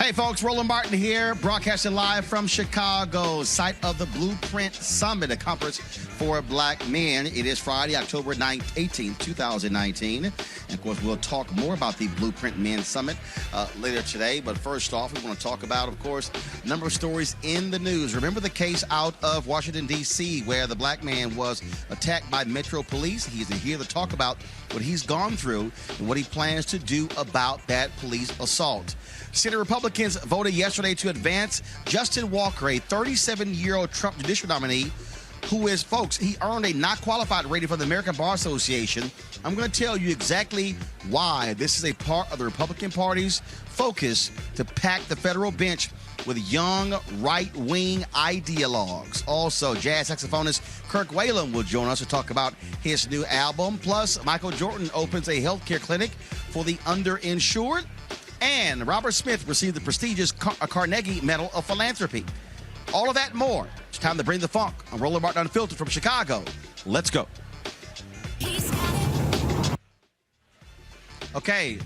Hey folks, Roland Martin here, broadcasting live from Chicago, site of the Blueprint Summit, a conference for black men. It is Friday, October 18th, 2019. And of course, we'll talk more about the Blueprint Men Summit later today. But first off, we want to talk about, of course, a number of stories in the news. Remember the case out of Washington, D.C., where the black man was attacked by Metro Police? He's here to talk about what he's gone through and what he plans to do about that police assault. Senate Republicans voted yesterday to advance Justin Walker, a 37-year-old Trump judicial nominee, who is, folks, he earned a not qualified rating from the American Bar Association. I'm going to tell you exactly why this is a part of the Republican Party's focus to pack the federal bench with young right-wing ideologues. Also, jazz saxophonist Kirk Whalum will join us to talk about his new album. Plus, Michael Jordan opens a healthcare clinic for the underinsured. And Robert Smith received the prestigious Carnegie Medal of Philanthropy. All of that and more. It's time to bring the funk. I'm Roland Martin Unfiltered from Chicago. Let's go. Okay.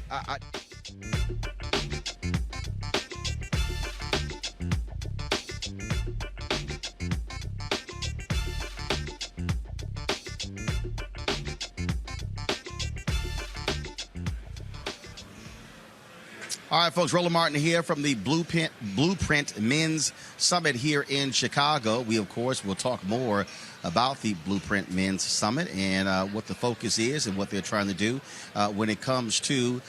All right, folks, Roland Martin here from the Blueprint Men's Summit here in Chicago. We, of course, will talk more about the Blueprint Men's Summit and what the focus is and what they're trying to do when it comes to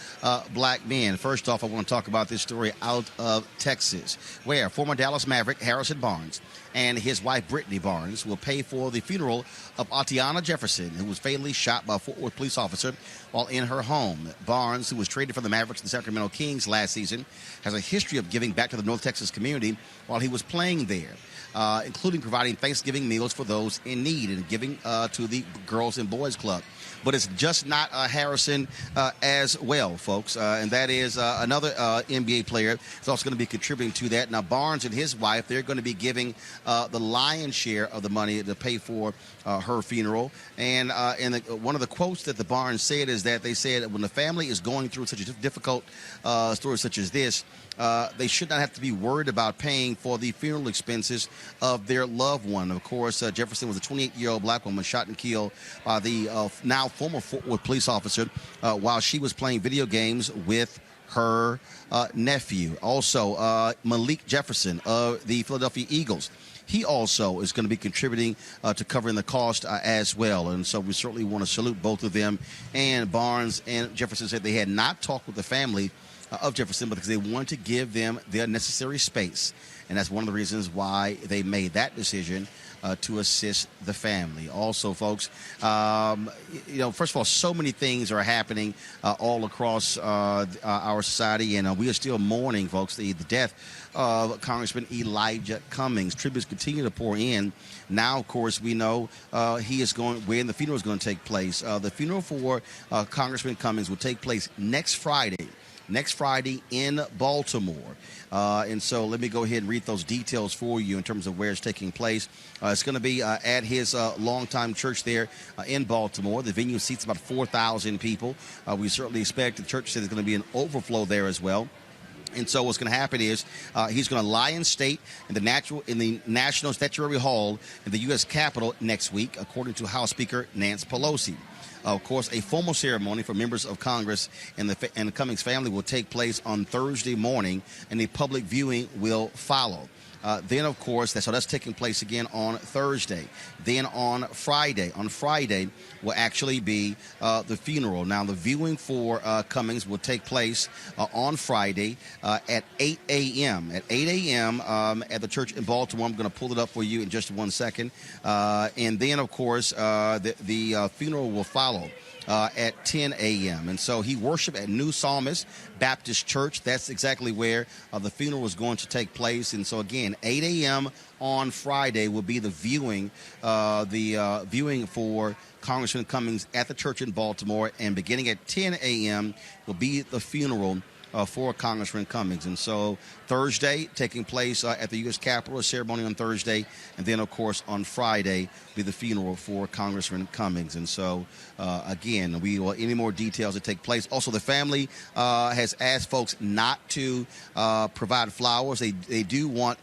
black men. First off, I want to talk about this story out of Texas, where former Dallas Maverick Harrison Barnes and his wife Brittany Barnes will pay for the funeral of Atiana Jefferson, who was fatally shot by a Fort Worth police officer while in her home. Barnes, who was traded from the Mavericks and the Sacramento Kings last season, has a history of giving back to the North Texas community while he was playing there, including providing Thanksgiving meals for those in need and giving to the Girls and Boys Club. But it's just not Harrison as well, folks. And that is another NBA player is also going to be contributing to that. Now, Barnes and his wife, they're going to be giving the lion's share of the money to pay for her funeral. And one of the quotes that the Barnes said is that they said when the family is going through such a difficult story such as this, they should not have to be worried about paying for the funeral expenses of their loved one. Of course, Jefferson was a 28-year-old black woman shot and killed by the now former Fort Worth police officer while she was playing video games with her nephew. Also, Malik Jefferson of the Philadelphia Eagles. He also is going to be contributing to covering the cost as well. And so we certainly want to salute both of them. And Barnes and Jefferson said they had not talked with the family of Jefferson because they wanted to give them their necessary space. And that's one of the reasons why they made that decision to assist the family. Also, folks, first of all, so many things are happening all across our society, and we are still mourning, folks, the death of Congressman Elijah Cummings. Tributes continue to pour in. Now, of course, we know when the funeral is going to take place. The funeral for Congressman Cummings will take place next Friday in Baltimore. And so let me go ahead and read those details for you in terms of where it's taking place. It's going to be at his longtime church there in Baltimore. The venue seats about 4,000 people. We certainly expect, the church said there's going to be an overflow there as well. And so what's going to happen is he's going to lie in state in the National Statuary Hall in the U.S. Capitol next week, according to House Speaker Nancy Pelosi. Of course, a formal ceremony for members of Congress and the Cummings family will take place on Thursday morning, and a public viewing will follow. Then, of course, that's taking place again on Thursday. Then on Friday will actually be the funeral. Now, the viewing for Cummings will take place on Friday at 8 a.m. At 8 a.m. At the church in Baltimore. I'm going to pull it up for you in just 1 second. And then, of course, the funeral will follow at 10 a.m. And so he worshiped at New Psalmist Baptist Church. That's exactly where the funeral is going to take place. And so, again, 8 a.m. on Friday will be the viewing for Congressman Cummings at the church in Baltimore. And beginning at 10 a.m. will be the funeral for Congressman Cummings. And so Thursday, taking place at the U.S. Capitol, a ceremony on Thursday, and then, of course, on Friday, be the funeral for Congressman Cummings. And so, again, we will any more details that take place. Also, the family has asked folks not to provide flowers. They do want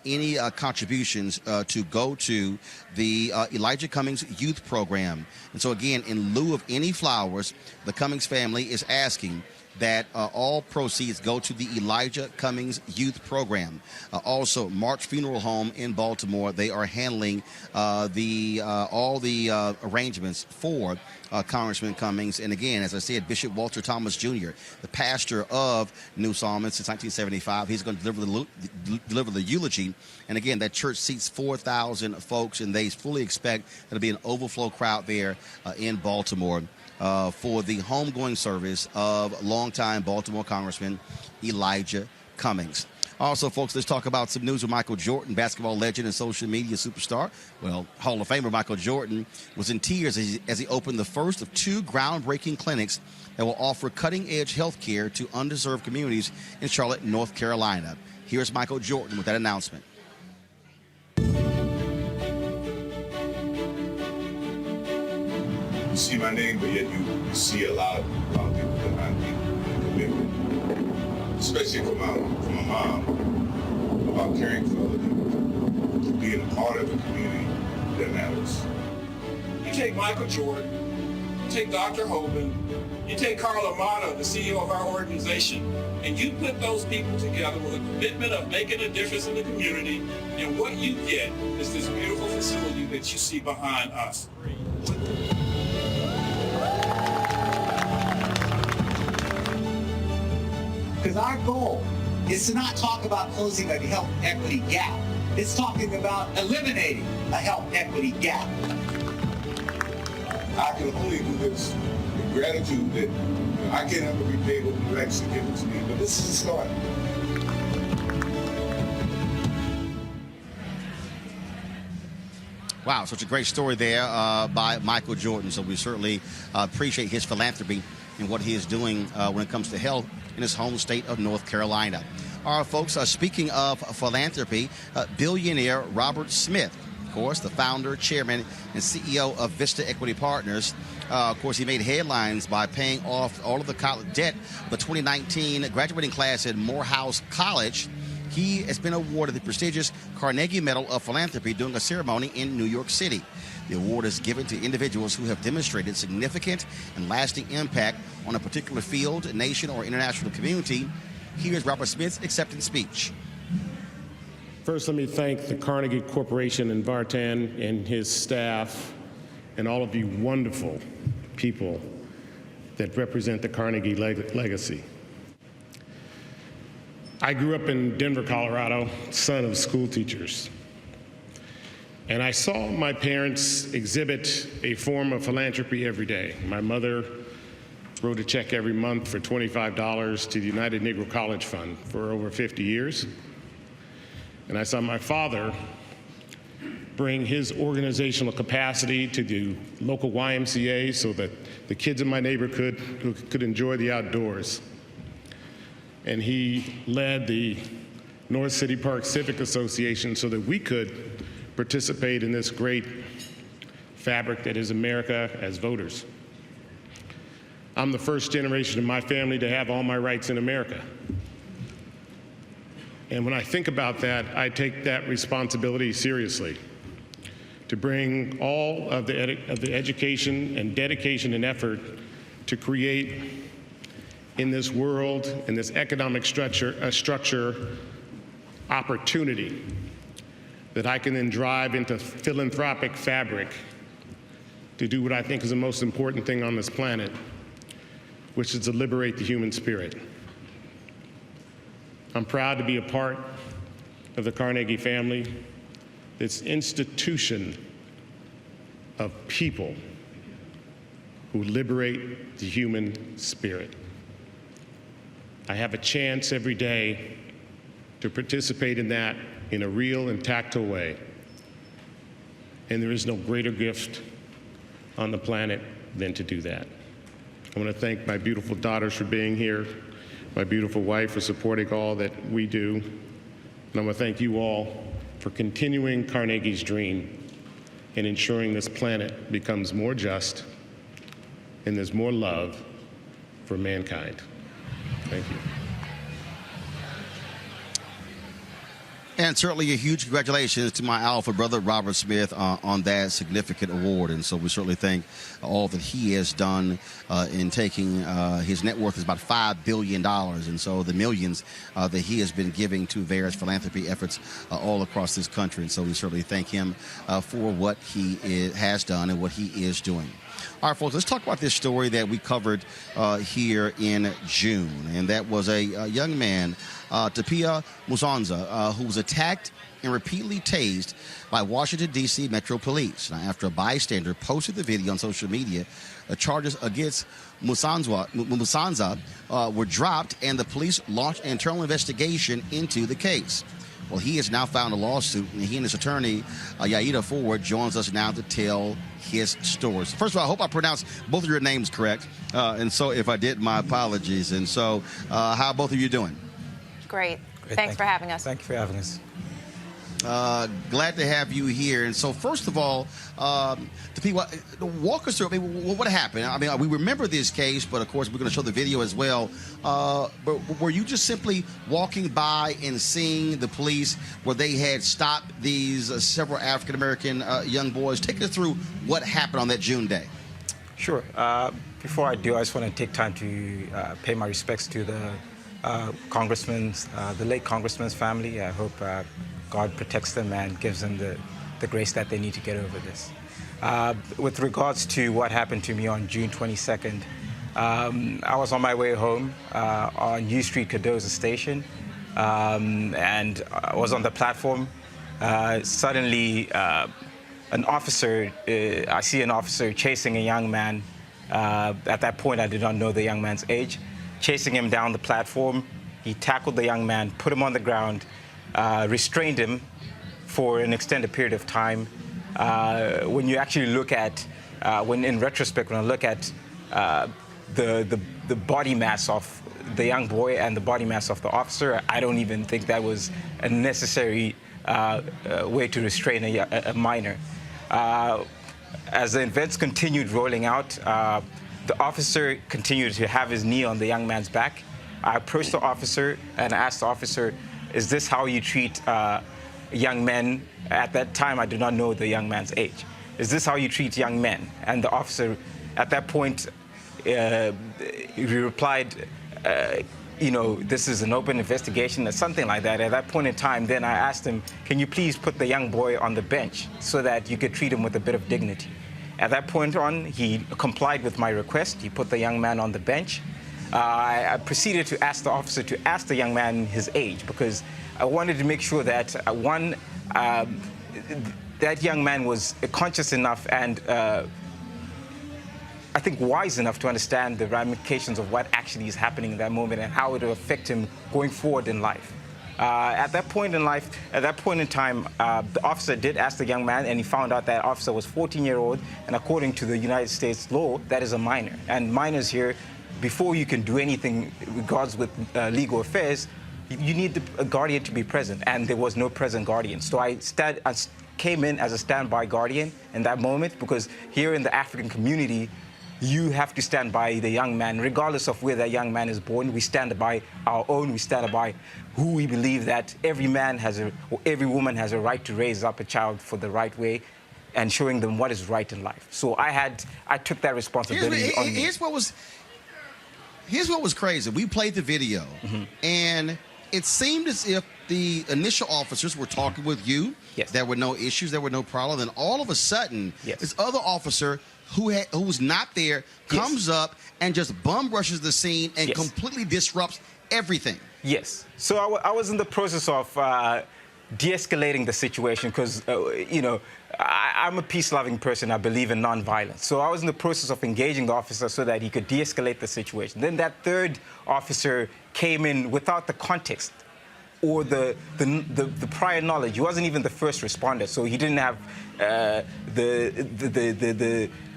any contributions to go to the Elijah Cummings Youth Program. And so, again, in lieu of any flowers, the Cummings family is asking that all proceeds go to the Elijah Cummings Youth Program. Also, March Funeral Home in Baltimore, they are handling all the arrangements for Congressman Cummings. And again, as I said, Bishop Walter Thomas Jr., the pastor of New Psalmist since 1975, he's going to deliver the eulogy. And again, that church seats 4,000 folks, and they fully expect there'll be an overflow crowd there in Baltimore for the homegoing service of longtime Baltimore Congressman Elijah Cummings. Also, folks, let's talk about some news with Michael Jordan, basketball legend and social media superstar. Well, Hall of Famer Michael Jordan was in tears as he opened the first of 2 groundbreaking clinics that will offer cutting-edge health care to underserved communities in Charlotte, North Carolina. Here's Michael Jordan with that announcement. You see my name, but yet you see a lot of people behind me. Especially for my mom, about caring for other people, being a part of a community that matters. You take Michael Jordan, you take Dr. Hoban, you take Carl Amato, the CEO of our organization, and you put those people together with a commitment of making a difference in the community, and what you get is this beautiful facility that you see behind us. Because our goal is to not talk about closing a health equity gap. It's talking about eliminating a health equity gap. I can only do this with gratitude that I can't ever repay what you actually given to me, but this is a start. Wow, such a great story there by Michael Jordan. So we certainly appreciate his philanthropy and what he is doing when it comes to health in his home state of North Carolina. All right, folks, speaking of philanthropy, billionaire Robert Smith, of course, the founder, chairman, and CEO of Vista Equity Partners. Of course, he made headlines by paying off all of the college debt of the 2019 graduating class at Morehouse College. He has been awarded the prestigious Carnegie Medal of Philanthropy during a ceremony in New York City. The award is given to individuals who have demonstrated significant and lasting impact on a particular field, nation, or international community. Here's Robert Smith's acceptance speech. First, let me thank the Carnegie Corporation and Vartan and his staff and all of you wonderful people that represent the Carnegie legacy. I grew up in Denver, Colorado, son of school teachers. And I saw my parents exhibit a form of philanthropy every day. My mother wrote a check every month for $25 to the United Negro College Fund for over 50 years. And I saw my father bring his organizational capacity to the local YMCA so that the kids in my neighborhood could enjoy the outdoors. And he led the North City Park Civic Association so that we could participate in this great fabric that is America as voters. I'm the first generation in my family to have all my rights in America. And when I think about that, I take that responsibility seriously, to bring all of the education and dedication and effort to create in this world, in this economic structure, opportunity that I can then drive into philanthropic fabric to do what I think is the most important thing on this planet, which is to liberate the human spirit. I'm proud to be a part of the Carnegie family, this institution of people who liberate the human spirit. I have a chance every day to participate in that in a real and tactile way. And there is no greater gift on the planet than to do that. I want to thank my beautiful daughters for being here. my beautiful wife for supporting all that we do. And I want to thank you all for continuing Carnegie's dream and ensuring this planet becomes more just and there's more love for mankind. Thank you. And certainly a huge congratulations to my alpha brother, Robert Smith, on that significant award. And so we certainly thank all that he has done in taking his net worth is about $5 billion. And so the millions that he has been giving to various philanthropy efforts all across this country. And so we certainly thank him for what he has done and what he is doing. All right, folks, let's talk about this story that we covered here in June. And that was a young man, Tapia Musanza, who was attacked and repeatedly tased by Washington, D.C. Metro Police. Now, after a bystander posted the video on social media, charges against Musanza were dropped, and the police launched an internal investigation into the case. Well, he has now filed a lawsuit, and he and his attorney, Yaida Ford, joins us now to tell his story. So first of all, I hope I pronounced both of your names correct. And so if I did, my apologies. And so how are both of you doing? Great. Thanks for having us. Thank you for having us. Glad to have you here. And so first of all, the people, walk us through, I mean, what happened? I mean, we remember this case, but of course we're going to show the video as well. But were you just simply walking by and seeing the police where they had stopped these several African-American young boys? Take us through what happened on that June day. Sure. Before I do, I just want to take time to pay my respects to the Congressman's, the late Congressman's family. I hope God protects them and gives them the grace that they need to get over this. With regards to what happened to me on June 22nd, I was on my way home on U Street, Cardozo Station, and I was on the platform. Suddenly, an officer, I see an officer chasing a young man. At that point, I did not know the young man's age. Chasing him down the platform, he tackled the young man, put him on the ground, restrained him for an extended period of time. When you actually look at, in retrospect, when I look at the body mass of the young boy and the body mass of the officer, I don't even think that was a necessary way to restrain a minor. As the events continued rolling out, the officer continued to have his knee on the young man's back. I approached the officer and asked the officer, is this how you treat young men? At that time, I did not know the young man's age. Is this how you treat young men? And the officer, at that point, he replied, you know, this is an open investigation or something like that. At that point in time, then I asked him, can you please put the young boy on the bench so that you could treat him with a bit of dignity? At that point on, he complied with my request. He put the young man on the bench. I proceeded to ask the officer to ask the young man his age because I wanted to make sure that, one, that young man was conscious enough and I think wise enough to understand the ramifications of what actually is happening in that moment and how it will affect him going forward in life. At that point in time, the officer did ask the young man, and he found out that officer was 14-year-old, and according to the United States law, that is a minor. And minors here, before you can do anything regards with legal affairs, you need a guardian to be present, and there was no present guardian. So I came in as a standby guardian in that moment because here in the African community, you have to stand by the young man, regardless of where that young man is born. We stand by our own. We stand by who we believe that every man has or every woman has a right to raise up a child for the right way and showing them what is right in life. So I took that responsibility on me. Here's what was crazy. We played the video, and it seemed as if the initial officers were talking with you. Yes. There were no issues. There were no problem. And all of a sudden, this other officer who was not there comes up and just bum rushes the scene and completely disrupts everything. Yes. So I was in the process of de-escalating the situation because, you know, I'm a peace-loving person. I believe in nonviolence. So I was in the process of engaging the officer so that he could de-escalate the situation. Then that third officer came in without the context or the prior knowledge. He wasn't even the first responder, so he didn't have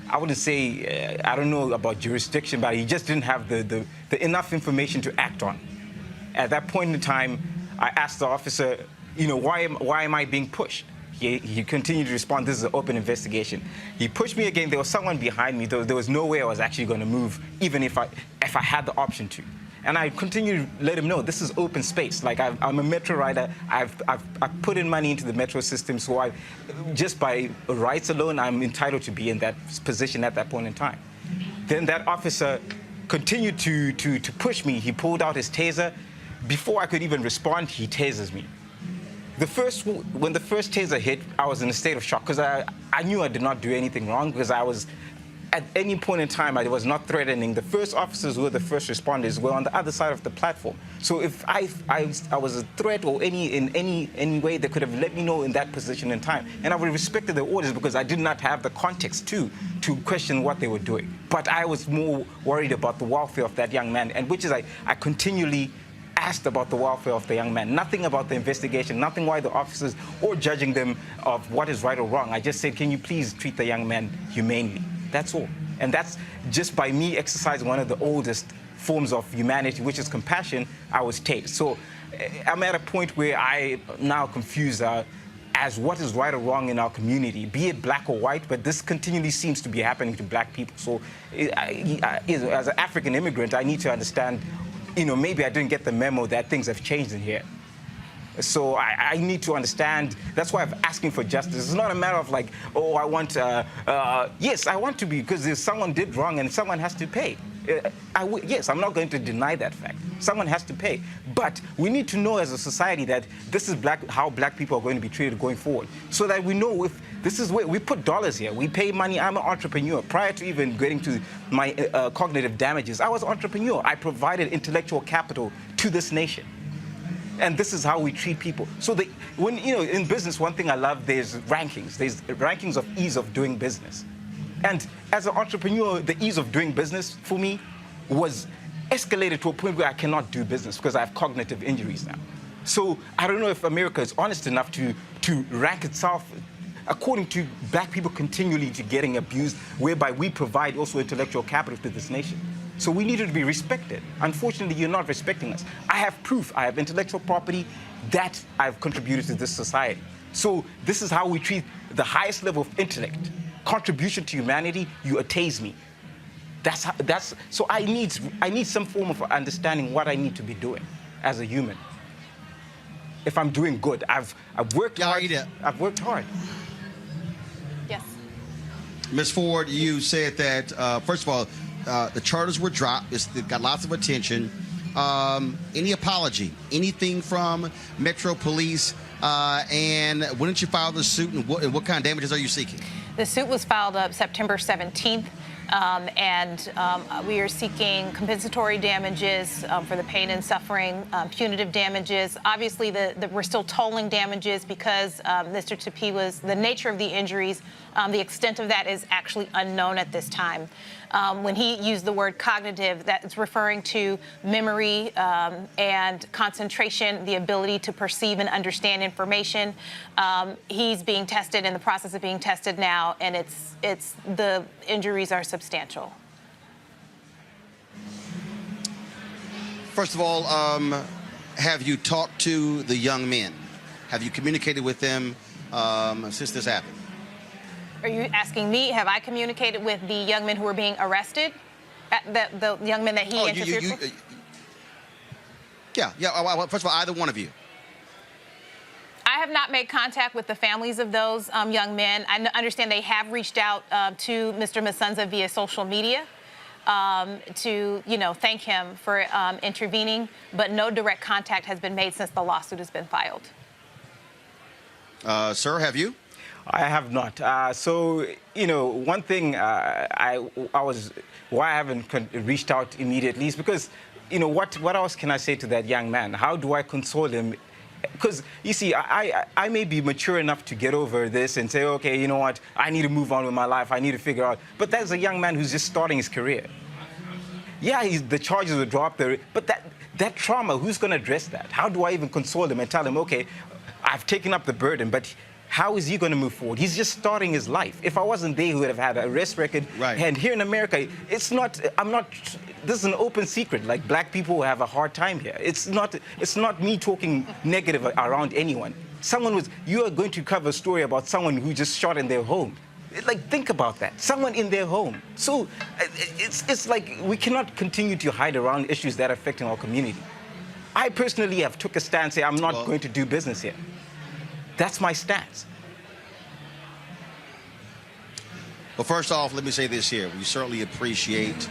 I wouldn't say, I don't know about jurisdiction, but he just didn't have the enough information to act on. At that point in time, I asked the officer, you know, why am I being pushed? He continued to respond, this is an open investigation. He pushed me again. There was someone behind me. There was no way I was actually going to move, even if I had the option to. And I continued to let him know this is open space. Like, I'm a metro rider. I've put in money into the metro system, so just by rights alone, I'm entitled to be in that position at that point in time. Then that officer continued to push me. He pulled out his taser. Before I could even respond, he tasers me. When the first taser hit, I was in a state of shock because I knew I did not do anything wrong, because I was, at any point in time, I was not threatening. The first officers who were the first responders were on the other side of the platform. So if I was a threat or in any way, they could have let me know in that position in time. And I would have respected their orders because I did not have the context to question what they were doing. But I was more worried about the welfare of that young man, and which is I continually asked about the welfare of the young man, nothing about the investigation, nothing why the officers or judging them of what is right or wrong. I just said, can you please treat the young man humanely? That's all. And that's just by me exercising one of the oldest forms of humanity, which is compassion, I was tased. So I'm at a point where I now confuse as what is right or wrong in our community, be it black or white, but this continually seems to be happening to black people. So as an African immigrant, I need to understand, you know, maybe I didn't get the memo that things have changed in here. So I need to understand. That's why I'm asking for justice. It's not a matter of like, oh, I want, yes, I want to be, because if someone did wrong and someone has to pay. Yes, I'm not going to deny that fact. Someone has to pay. But we need to know as a society that this is how black people are going to be treated going forward, so that we know if this is where we put dollars here. We pay money. I'm an entrepreneur. Prior to even getting to my cognitive damages, I was an entrepreneur. I provided intellectual capital to this nation. And this is how we treat people. So when, you know, in business, one thing I love, there's rankings. There's rankings of ease of doing business. And as an entrepreneur, the ease of doing business for me was escalated to a point where I cannot do business because I have cognitive injuries now. So I don't know if America is honest enough to rank itself according to black people continually to getting abused, whereby we provide also intellectual capital to this nation. So we need to be respected. Unfortunately, you're not respecting us. I have proof. I have intellectual property that I've contributed to this society. So this is how we treat the highest level of intellect. Contribution to humanity, you tase me. So I need some form of understanding what I need to be doing as a human. If I'm doing good, I've worked hard. I've worked hard. Yes. Ms. Ford, you said that, first of all, the charters were dropped. It got lots of attention. Any apology? Anything from Metro Police? And when did you file the suit, and what kind of damages are you seeking? The suit was filed up September 17th. We are seeking compensatory damages for the pain and suffering, punitive damages. Obviously, we're still tolling damages because Mr. Tapiwa's, the nature of the injuries, the extent of that is actually unknown at this time. When he used the word cognitive, that's referring to memory and concentration, the ability to perceive and understand information. He's being tested, in the process of being tested now, and the injuries are substantial. First of all, have you talked to the young men? Have you communicated with them since this happened? Are you asking me, have I communicated with the young men who are being arrested? The young men that he interfered with? Yeah. First of all, either one of you. I have not made contact with the families of those young men. I understand they have reached out to Mr. Masunza via social media to, thank him for intervening, but no direct contact has been made since the lawsuit has been filed. Sir, have you? I have not. One thing why I haven't reached out immediately is because, what else can I say to that young man? How do I console him? Because, you see, I may be mature enough to get over this and say, okay, you know what, I need to move on with my life, I need to figure out. But there's a young man who's just starting his career. Yeah, the charges were dropped there, but that trauma, who's going to address that? How do I even console him and tell him, okay, I've taken up the burden, but how is he going to move forward? He's just starting his life. If I wasn't there, he would have had an arrest record. Right. And here in America, this is an open secret. Like, black people have a hard time here. It's not me talking negative around anyone. You are going to cover a story about someone who just shot in their home. Like, think about that. Someone in their home. So it's like we cannot continue to hide around issues that are affecting our community. I personally have took a stance, say I'm not going to do business here. That's my stance. Well, first off, let me say this here. We certainly appreciate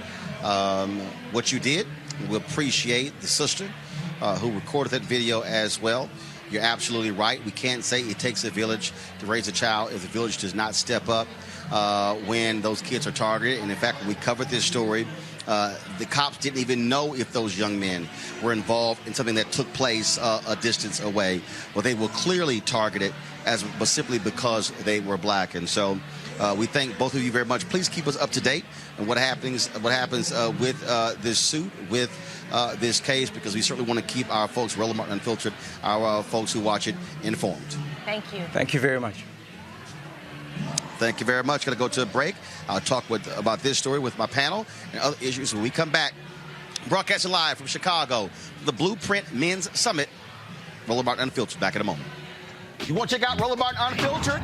what you did. We appreciate the sister who recorded that video as well. You're absolutely right. We can't say it takes a village to raise a child if the village does not step up when those kids are targeted. And in fact, when we covered this story, the cops didn't even know if those young men were involved in something that took place a distance away. Well, they were clearly targeted but simply because they were black. And so we thank both of you very much. Please keep us up to date on what happens with this suit, with this case, because we certainly want to keep our folks, Roland Martin Unfiltered, our folks who watch it, informed. Thank you. Thank you very much. Thank you very much. Going to go to a break. I'll talk about this story with my panel and other issues when we come back. Broadcasting live from Chicago, the Blueprint Men's Summit. Roland Martin Unfiltered, back in a moment. You want to check out Roland Martin Unfiltered?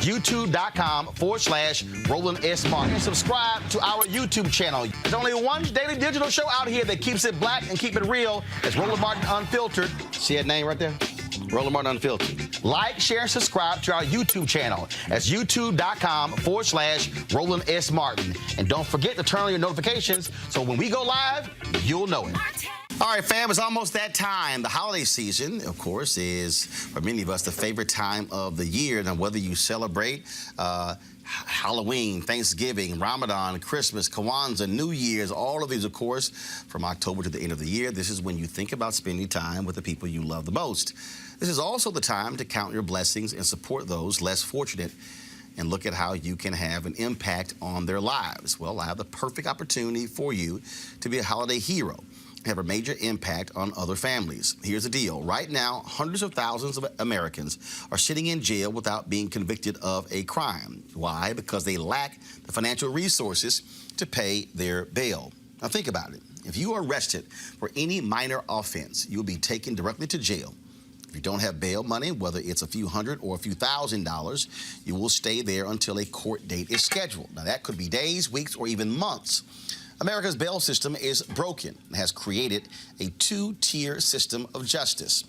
YouTube.com/Roland S. Martin. And subscribe to our YouTube channel. There's only one daily digital show out here that keeps it black and keep it real. It's Roland Martin Unfiltered. See that name right there? Roland Martin Unfiltered. Like, share, and subscribe to our YouTube channel. That's youtube.com/Roland S. Martin. And don't forget to turn on your notifications so when we go live, you'll know it. All right, fam, it's almost that time. The holiday season, of course, is, for many of us, the favorite time of the year. Now, whether you celebrate Halloween, Thanksgiving, Ramadan, Christmas, Kwanzaa, New Year's, all of these, of course, from October to the end of the year, this is when you think about spending time with the people you love the most. This is also the time to count your blessings and support those less fortunate and look at how you can have an impact on their lives. Well, I have the perfect opportunity for you to be a holiday hero, have a major impact on other families. Here's the deal. Right now, hundreds of thousands of Americans are sitting in jail without being convicted of a crime. Why? Because they lack the financial resources to pay their bail. Now think about it. If you are arrested for any minor offense, you'll be taken directly to jail. If you don't have bail money, whether it's a few $100 or a few $1,000s, you will stay there until a court date is scheduled. Now that could be days, weeks, or even months. America's bail system is broken and has created a two-tier system of justice,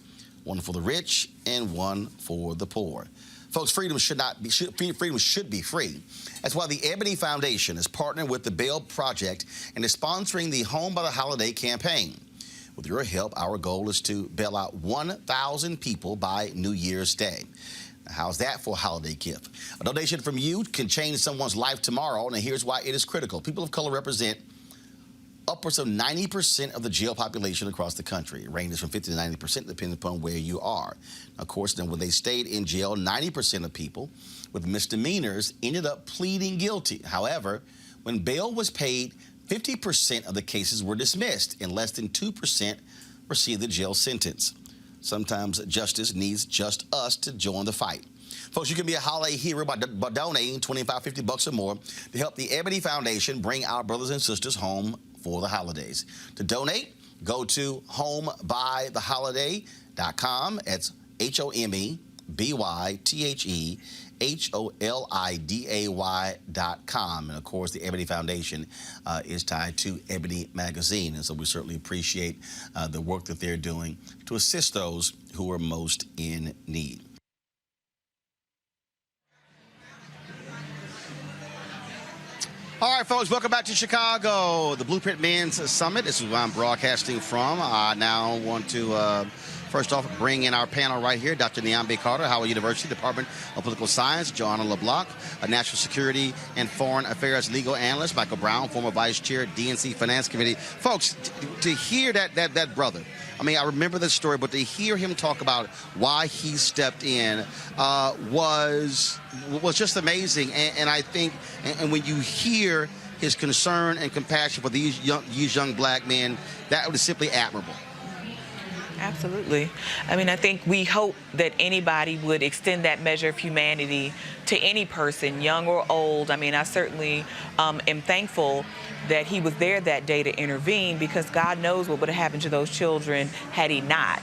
one for the rich and one for the poor. Folks, freedom should be free. That's why the Ebony Foundation is partnering with the Bail Project and is sponsoring the Home by the Holiday campaign. With your help, our goal is to bail out 1,000 people by New Year's Day. Now, how's that for a holiday gift? A donation from you can change someone's life tomorrow, and here's why it is critical. People of color represent upwards of 90% of the jail population across the country. It ranges from 50 to 90% depending upon where you are. Of course, then when they stayed in jail, 90% of people with misdemeanors ended up pleading guilty. However, when bail was paid, 50% of the cases were dismissed and less than 2% received the jail sentence. Sometimes justice needs just us to join the fight. Folks, you can be a holiday hero by donating $25, $50 or more to help the Ebony Foundation bring our brothers and sisters home for the holidays. To donate, go to homebytheholiday.com. It's HOMEBYTHEHOLIDAY.com. And of course, the Ebony Foundation is tied to Ebony Magazine. And so we certainly appreciate the work that they're doing to assist those who are most in need. All right, folks, welcome back to Chicago, the Blueprint Men's Summit. This is where I'm broadcasting from. I now want to, first off, bring in our panel right here, Dr. Niambe Carter, Howard University, Department of Political Science, Joanna LeBlanc, a National Security and Foreign Affairs legal analyst, Michael Brown, former vice chair, DNC Finance Committee. Folks, to hear that brother, I mean, I remember the story, but to hear him talk about why he stepped in was just amazing. And I think, and when you hear his concern and compassion for these young black men, that was simply admirable. Absolutely. I mean, I think we hope that anybody would extend that measure of humanity to any person, young or old. I mean, I certainly am thankful that he was there that day to intervene, because God knows what would have happened to those children had he not,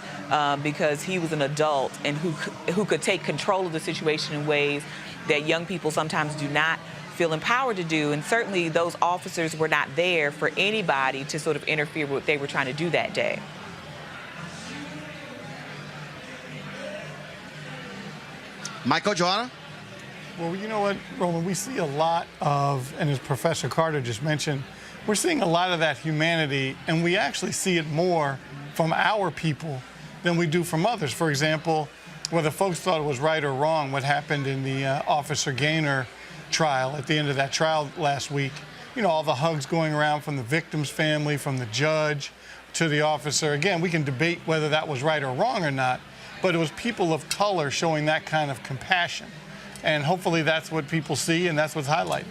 because he was an adult and who could take control of the situation in ways that young people sometimes do not feel empowered to do. And certainly those officers were not there for anybody to sort of interfere with what they were trying to do that day. Michael, Joanna? Well, you know what, Roland, we see a lot of, and as Professor Carter just mentioned, we're seeing a lot of that humanity, and we actually see it more from our people than we do from others. For example, whether folks thought it was right or wrong, what happened in the Officer Gaynor trial, at the end of that trial last week, you know, all the hugs going around from the victim's family, from the judge to the officer. Again, we can debate whether that was right or wrong or not, but it was people of color showing that kind of compassion. And hopefully that's what people see, and that's what's highlighted.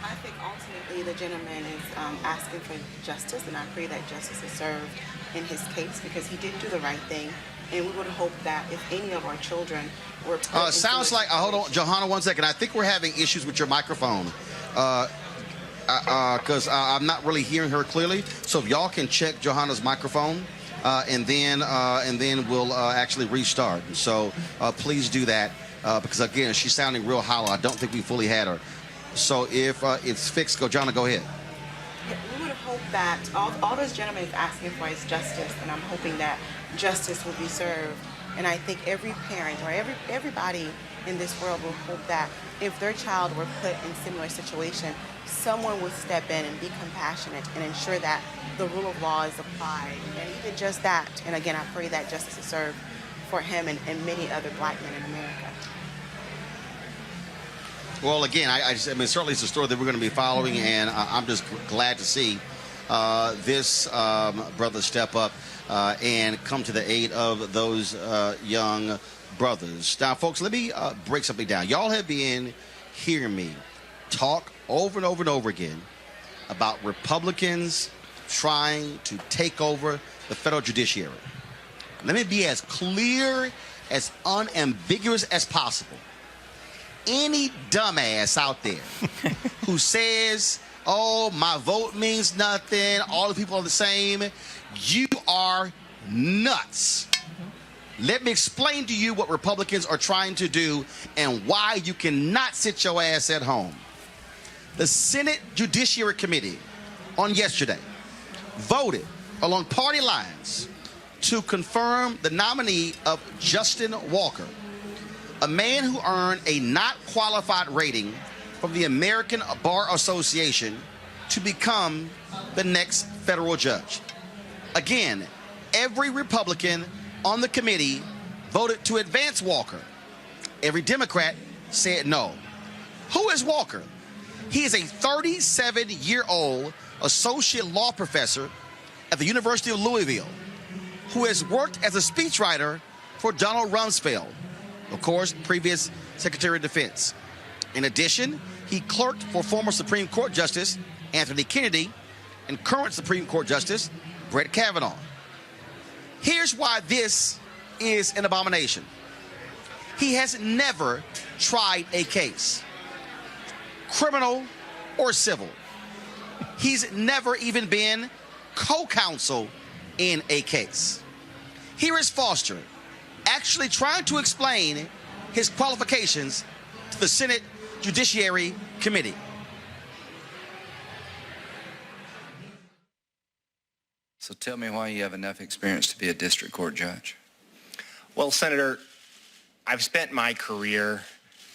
I think ultimately the gentleman is asking for justice, and I pray that justice is served in his case, because he did do the right thing. And we would hope that if any of our children were put sounds like, hold on, Johanna, 1 second. I think we're having issues with your microphone, because I'm not really hearing her clearly. So if y'all can check Johanna's microphone, and then we'll actually restart. So please do that, because again, she's sounding real hollow. I don't think we fully had her. So if it's fixed, Johanna, go ahead. We would hope that all this gentleman is asking for is justice, and I'm hoping that justice will be served. And I think every parent or everybody in this world will hope that if their child were put in similar situation, someone would step in and be compassionate and ensure that the rule of law is applied. And even just that, and again, I pray that justice is served for him and many other black men in America. Well, again, I mean, certainly it's a story that we're going to be following, and I'm just glad to see this brother step up and come to the aid of those young brothers. Now, folks, let me break something down. Y'all have been hearing me talk over and over and over again about Republicans trying to take over the federal judiciary. Let me be as clear, as unambiguous as possible. Any dumbass out there who says, oh, my vote means nothing, all the people are the same, you are nuts. Let me explain to you what Republicans are trying to do and why you cannot sit your ass at home. The Senate Judiciary Committee on yesterday voted along party lines to confirm the nominee of Justin Walker, a man who earned a not qualified rating from the American Bar Association, to become the next federal judge. Again, every Republican on the committee voted to advance Walker. Every Democrat said no. Who is Walker? He is a 37-year-old associate law professor at the University of Louisville who has worked as a speechwriter for Donald Rumsfeld, of course, previous Secretary of Defense. In addition, he clerked for former Supreme Court Justice Anthony Kennedy and current Supreme Court Justice Brett Kavanaugh. Here's why this is an abomination. He has never tried a case, criminal or civil. He's never even been co-counsel in a case. Here is Foster actually trying to explain his qualifications to the Senate Judiciary Committee. So tell me why you have enough experience to be a district court judge. Well, Senator, I've spent my career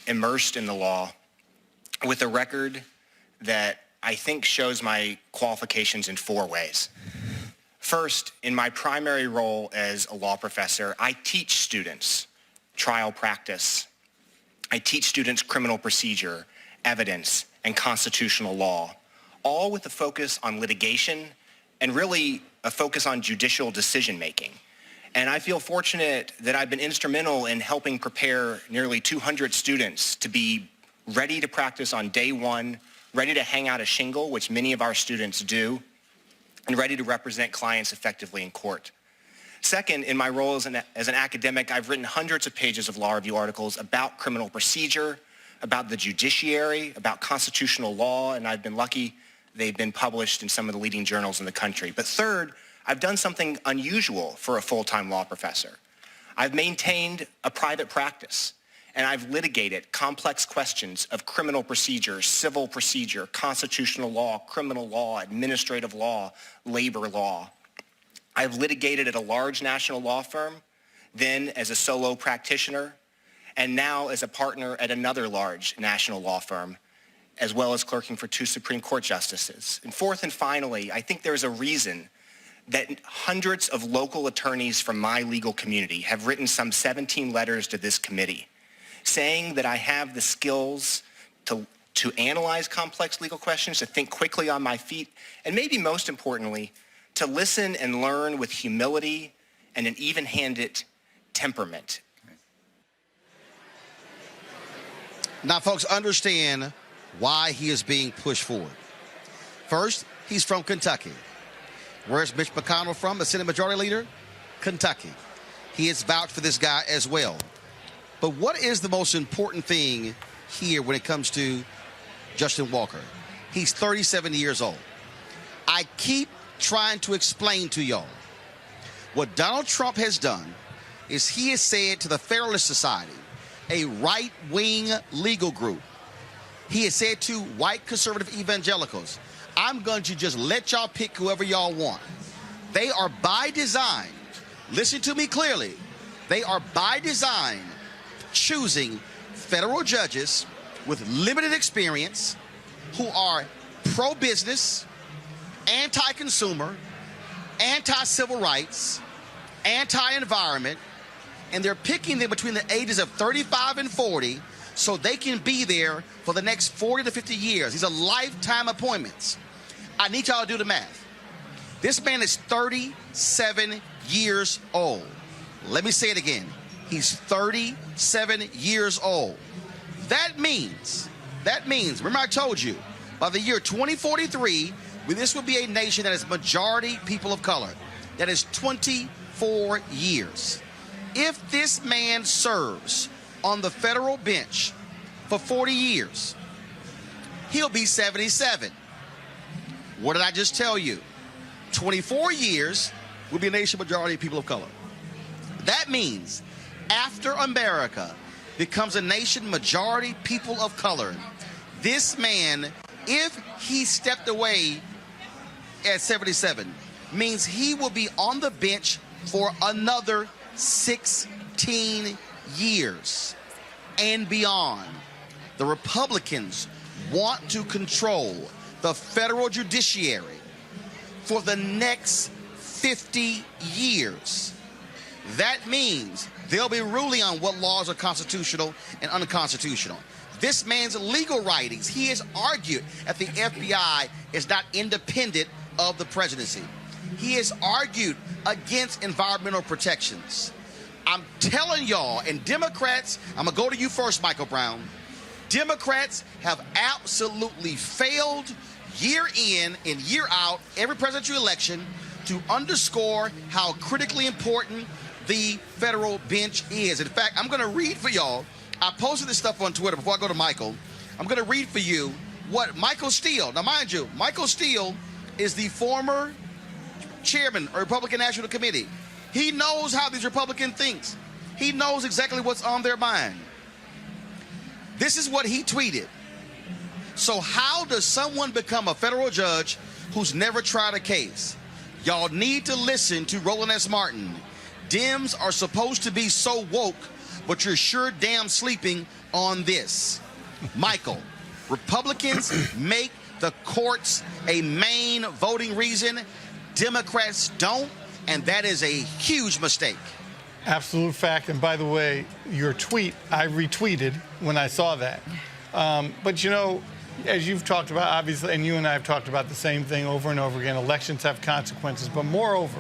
immersed in the law with a record that I think shows my qualifications in 4 ways. First, in my primary role as a law professor, I teach students trial practice. I teach students criminal procedure, evidence, and constitutional law, all with a focus on litigation and really a focus on judicial decision-making. And I feel fortunate that I've been instrumental in helping prepare nearly 200 students to be ready to practice on day one, ready to hang out a shingle, which many of our students do, and ready to represent clients effectively in court. Second, in my role as an academic, I've written hundreds of pages of law review articles about criminal procedure, about the judiciary, about constitutional law, and I've been lucky they've been published in some of the leading journals in the country. But third, I've done something unusual for a full-time law professor. I've maintained a private practice, and I've litigated complex questions of criminal procedure, civil procedure, constitutional law, criminal law, administrative law, labor law. I've litigated at a large national law firm, then as a solo practitioner, and now as a partner at another large national law firm, as well as clerking for 2 Supreme Court justices. And fourth and finally, I think there's a reason that hundreds of local attorneys from my legal community have written some 17 letters to this committee saying that I have the skills to analyze complex legal questions, to think quickly on my feet, and maybe most importantly, to listen and learn with humility and an even-handed temperament. Now, folks, understand why he is being pushed forward. First, he's from Kentucky. Where's Mitch McConnell from, the Senate Majority Leader? Kentucky. He has vouched for this guy as well. But what is the most important thing here when it comes to Justin Walker? He's 37 years old. I keep trying to explain to y'all what Donald Trump has done is he has said to the Federalist Society, a right-wing legal group, he has said to white conservative evangelicals, I'm going to just let y'all pick whoever y'all want. They are by design, listen to me clearly, they are by design choosing federal judges with limited experience who are pro-business, anti-consumer, anti-civil rights, anti-environment, and they're picking them between the ages of 35 and 40 so they can be there for the next 40 to 50 years. These are lifetime appointments. I need y'all to do the math. This man is 37 years old. Let me say it again. He's 37 years old. That means, remember I told you, by the year 2043, this will be a nation that is majority people of color. That is 24 years. If this man serves on the federal bench for 40 years, he'll be 77. What did I just tell you? 24 years will be a nation majority people of color. That means after America becomes a nation majority people of color, this man, if he stepped away at 77, means he will be on the bench for another 16 years and beyond. The Republicans want to control the federal judiciary for the next 50 years. That means they'll be ruling on what laws are constitutional and unconstitutional. This man's legal writings, he has argued that the FBI is not independent of the presidency. He has argued against environmental protections. I'm telling y'all, and Democrats, I'm going to go to you first, Michael Brown. Democrats have absolutely failed year in and year out, every presidential election, to underscore how critically important the federal bench is. In fact, I'm going to read for y'all. I posted this stuff on Twitter before I go to Michael. I'm going to read for you what Michael Steele, now mind you, Michael Steele is the former chairman of the Republican National Committee. He knows how these Republicans think. He knows exactly what's on their mind. This is what he tweeted. So how does someone become a federal judge who's never tried a case? Y'all need to listen to Roland S. Martin. Dems are supposed to be so woke, but you're sure damn sleeping on this. Michael, Republicans make the courts a main voting reason. Democrats don't, and that is a huge mistake. Absolute fact. And by the way, your tweet, I retweeted when I saw that. But, you know, as you've talked about, obviously, and you and I have talked about the same thing over and over again, elections have consequences. But moreover,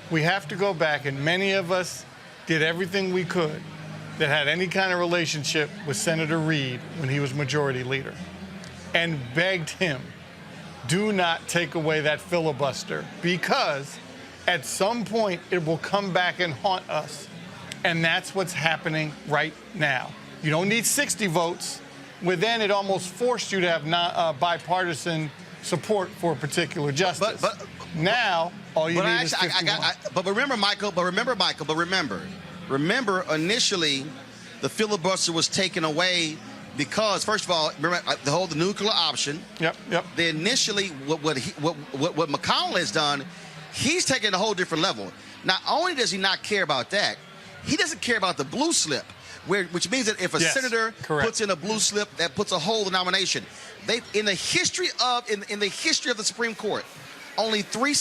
we have to go back, and many of us did everything we could that had any kind of relationship with Senator Reid when he was majority leader and begged him, do not take away that filibuster, because At some point, it will come back and haunt us. And that's what's happening right now. You don't need 60 votes. Then it almost forced you to have bipartisan support for a particular justice. But now, all you need is 51. But remember, initially, the filibuster was taken away because, first of all, remember the nuclear option. Yep. Then initially, what McConnell has done, he's taken a whole different level. Not only does he not care about that, he doesn't care about the blue slip, which means that if a senator puts in a blue slip, that puts a hole in the nomination. In the history of the Supreme Court, only three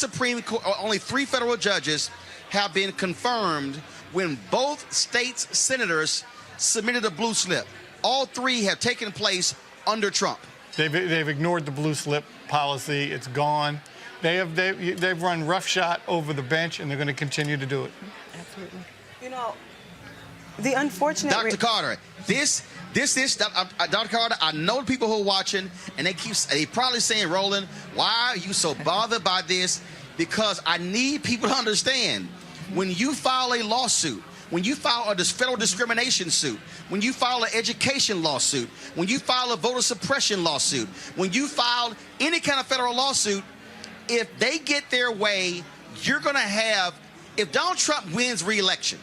federal judges have been confirmed when both states' senators submitted a blue slip. All three have taken place under Trump. They've ignored the blue slip policy. It's gone. They've run roughshod over the bench, and they're going to continue to do it. Absolutely. You know, the unfortunate... Dr. Carter, Dr. Carter, I know the people who are watching, and they probably saying, Roland, why are you so bothered by this? Because I need people to understand, when you file a lawsuit, when you file a federal discrimination suit, when you file an education lawsuit, when you file a voter suppression lawsuit, when you file any kind of federal lawsuit, if they get their way, you're going to have, if Donald Trump wins re-election,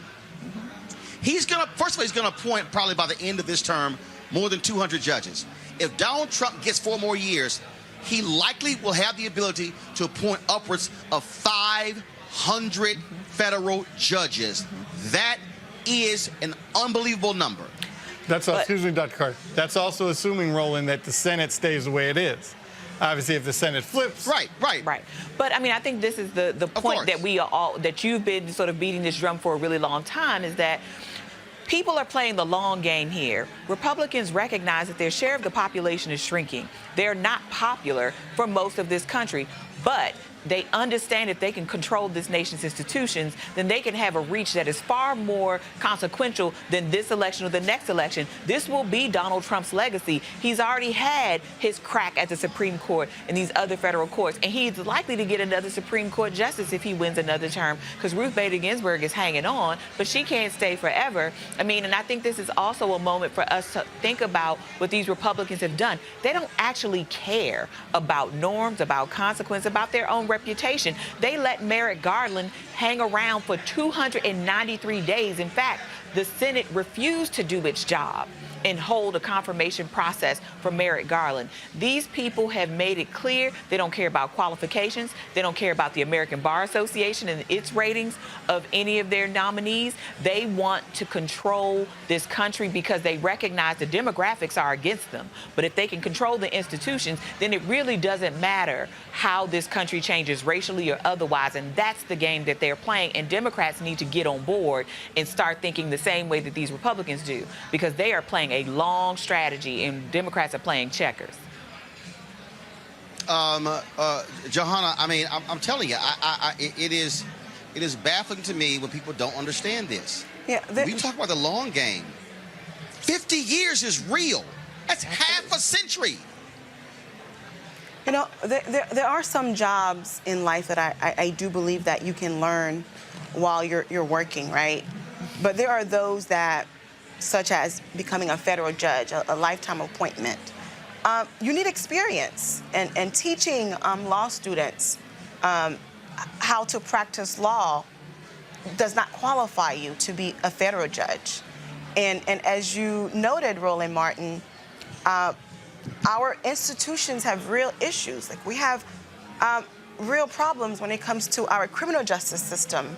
first of all, he's going to appoint probably by the end of this term more than 200 judges. If Donald Trump gets 4 more years, he likely will have the ability to appoint upwards of 500 federal judges. That is an unbelievable number. Excuse me, Dr. Carter. That's also assuming, Roland, that the Senate stays the way it is. Obviously, if the Senate flips. Right. But I mean, I think this is the point that you've been sort of beating this drum for a really long time, is that people are playing the long game here. Republicans recognize that their share of the population is shrinking. They're not popular for most of this country, but they understand if they can control this nation's institutions, then they can have a reach that is far more consequential than this election or the next election. This will be Donald Trump's legacy. He's already had his crack at the Supreme Court and these other federal courts, and he's likely to get another Supreme Court justice if he wins another term, because Ruth Bader Ginsburg is hanging on, but she can't stay forever. I mean, and I think this is also a moment for us to think about what these Republicans have done. They don't actually care about norms, about consequence, about their own reputation. They let Merrick Garland hang around for 293 days. In fact, the Senate refused to do its job and hold a confirmation process for Merrick Garland. These people have made it clear they don't care about qualifications. They don't care about the American Bar Association and its ratings of any of their nominees. They want to control this country because they recognize the demographics are against them. But if they can control the institutions, then it really doesn't matter how this country changes racially or otherwise. And that's the game that they're playing. And Democrats need to get on board and start thinking the same way that these Republicans do, because they are playing a long strategy and Democrats are playing checkers. Johanna, I mean, I'm telling you, it is baffling to me when people don't understand this. Yeah, we talk about the long game. 50 years is real. That's half a century. You know, there are some jobs in life that I do believe that you can learn while you're working, right? But there are those that, such as becoming a federal judge, a lifetime appointment. You need experience, and teaching law students how to practice law does not qualify you to be a federal judge. And as you noted, Roland Martin, our institutions have real issues. Like, we have real problems when it comes to our criminal justice system,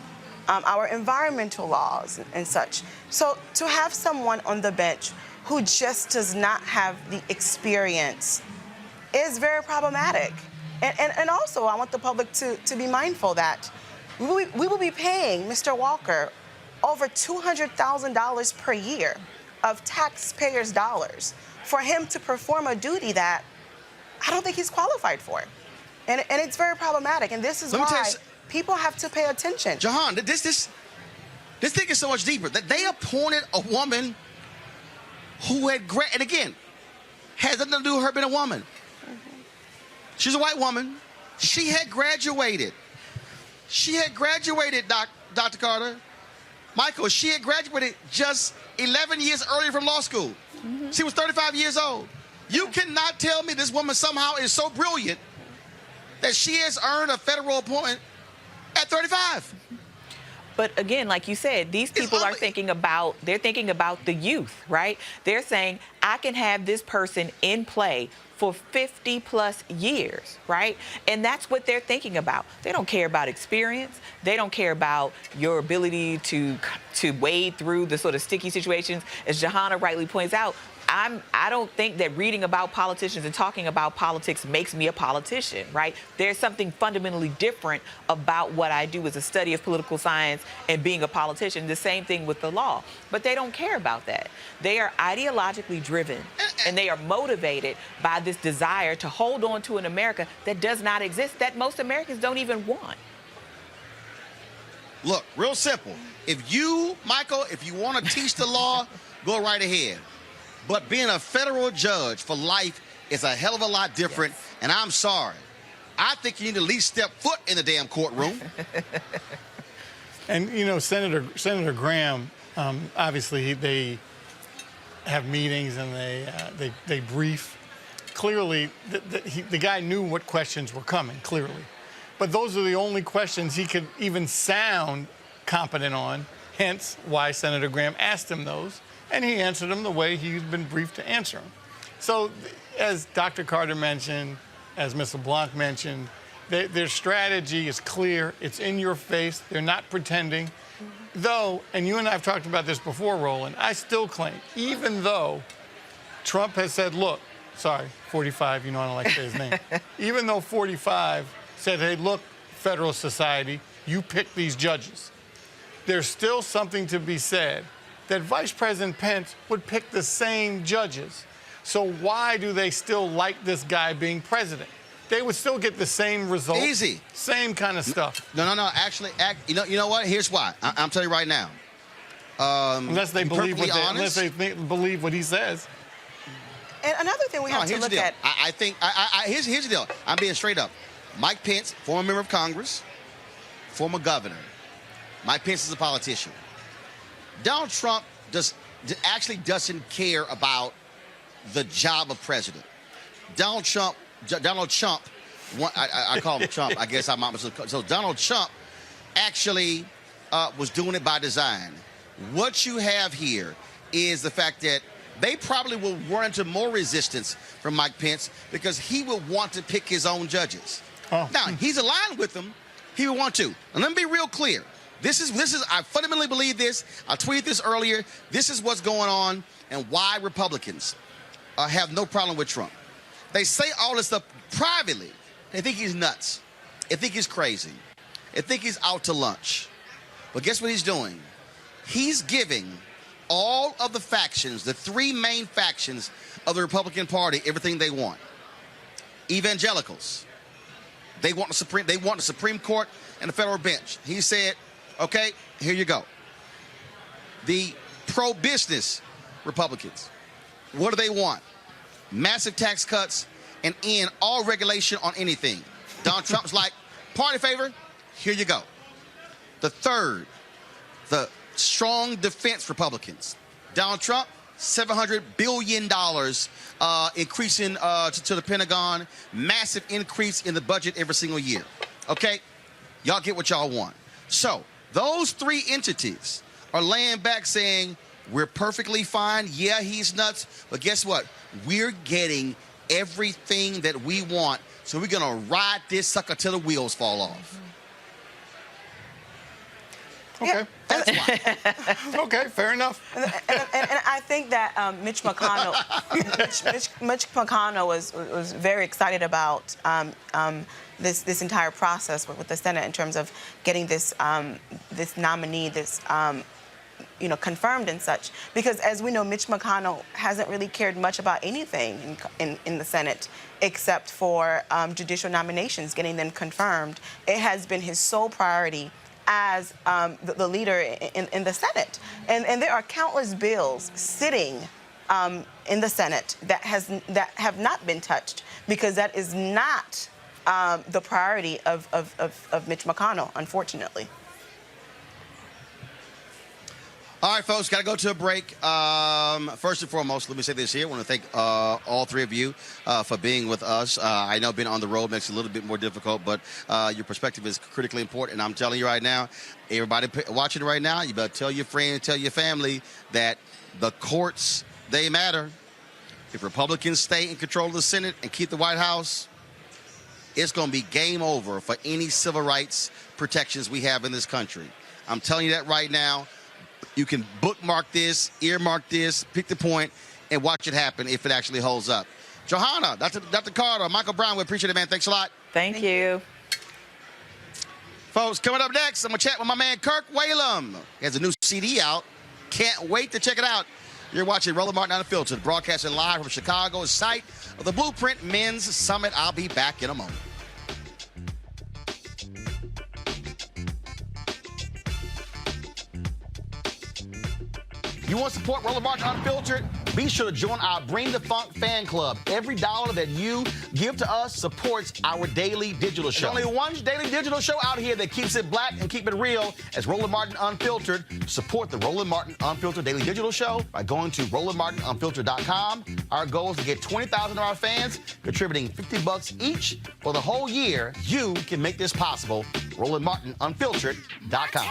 our environmental laws and such. So to have someone on the bench who just does not have the experience is very problematic. And also, I want the public to be mindful that we will be paying Mr. Walker over $200,000 per year of taxpayers' dollars for him to perform a duty that I don't think he's qualified for. And it's very problematic. And this is why people have to pay attention. Jahan, this thing is so much deeper. That they appointed a woman who had, and again, has nothing to do with her being a woman. She's a white woman. She had graduated. She had graduated, Dr. Carter. Michael, she had graduated just 11 years earlier from law school. Mm-hmm. She was 35 years old. You cannot tell me this woman somehow is so brilliant that she has earned a federal appointment at 35. But again, like you said, these people are thinking about the youth, right? They're saying, I can have this person in play for 50 plus years, right? And that's what they're thinking about. They don't care about experience. They don't care about your ability to wade through the sort of sticky situations. As Johanna rightly points out, I don't think that reading about politicians and talking about politics makes me a politician, right? There's something fundamentally different about what I do as a study of political science and being a politician. The same thing with the law. But they don't care about that. They are ideologically driven, and they are motivated by this desire to hold on to an America that does not exist, that most Americans don't even want. Look, real simple. If you, Michael, if you want to teach the law, go right ahead. But being a federal judge for life is a hell of a lot different, yes. And I'm sorry. I think you need to at least step foot in the damn courtroom. And, you know, Senator Graham, obviously they have meetings and they brief. Clearly, the guy knew what questions were coming, clearly. But those are the only questions he could even sound competent on, hence why Senator Graham asked him those. And he answered them the way he's been briefed to answer them. So, as Dr. Carter mentioned, as Ms. LeBlanc mentioned, their strategy is clear. It's in your face. They're not pretending. Mm-hmm. Though, and you and I have talked about this before, Roland, I still claim, even though Trump has said, look, sorry, 45, you know I don't like to say his name. Even though 45 said, hey, look, Federal Society, you pick these judges. There's still something to be said that Vice President Pence would pick the same judges. So why do they still like this guy being president? They would still get the same results. Easy. Same kind of stuff. No. Actually, you know what? Here's why. I'm telling you right now. Unless they believe what he says. And another thing we have to look at. I think here's the deal. I'm being straight up. Mike Pence, former member of Congress, former governor. Mike Pence is a politician. Donald Trump actually doesn't care about the job of president. Donald Trump, I call him Trump. I guess I'm not. So Donald Trump actually was doing it by design. What you have here is the fact that they probably will run into more resistance from Mike Pence because he will want to pick his own judges. Oh. Now, he's aligned with them. He will want to. And let me be real clear. This is. I fundamentally believe this. I tweeted this earlier. This is what's going on and why Republicans have no problem with Trump. They say all this stuff privately. They think he's nuts. They think he's crazy. They think he's out to lunch. But guess what he's doing? He's giving all of the factions, the three main factions of the Republican Party, everything they want. Evangelicals. They want the Supreme Court and the federal bench. He said, okay, here you go. The pro-business Republicans, what do they want? Massive tax cuts and end all regulation on anything. Donald Trump's like, party favor, here you go. The third, the strong defense Republicans. Donald Trump, $700 billion increasing to the Pentagon, massive increase in the budget every single year. Okay, y'all get what y'all want. So those three entities are laying back saying, we're perfectly fine. Yeah, he's nuts. But guess what? We're getting everything that we want. So we're going to ride this sucker till the wheels fall off. Okay. Yeah. That's why. Okay, fair enough. And I think that Mitch McConnell, Mitch McConnell was very excited about this entire process with the Senate in terms of getting this nominee, confirmed and such. Because as we know, Mitch McConnell hasn't really cared much about anything in the Senate except for judicial nominations, getting them confirmed. It has been his sole priority as the leader in the Senate. And there are countless bills sitting in the Senate that have not been touched because that is not the priority of Mitch McConnell, unfortunately. All right, folks, got to go to a break. First and foremost, let me say this here. I want to thank all three of you for being with us. I know being on the road makes it a little bit more difficult, but your perspective is critically important. And I'm telling you right now, everybody watching right now, you better tell your friends, tell your family that the courts, they matter. If Republicans stay in control of the Senate and keep the White House, it's going to be game over for any civil rights protections we have in this country. I'm telling you that right now. You can bookmark this, earmark this, pick the point, and watch it happen if it actually holds up. Johanna, Dr. Carter, Michael Brown, we appreciate it, man. Thanks a lot. Thank you. Folks, coming up next, I'm going to chat with my man Kirk Whalum. He has a new CD out. Can't wait to check it out. You're watching Roland Martin Unfiltered, broadcasting live from Chicago's site of the Blueprint Men's Summit. I'll be back in a moment. You want to support Roland Martin Unfiltered? Be sure to join our Bring the Funk fan club. Every dollar that you give to us supports our daily digital show. There's only one daily digital show out here that keeps it black and keep it real as Roland Martin Unfiltered. Support the Roland Martin Unfiltered daily digital show by going to RolandMartinUnfiltered.com. Our goal is to get 20,000 of our fans contributing $50 each for the whole year. You can make this possible. RolandMartinUnfiltered.com.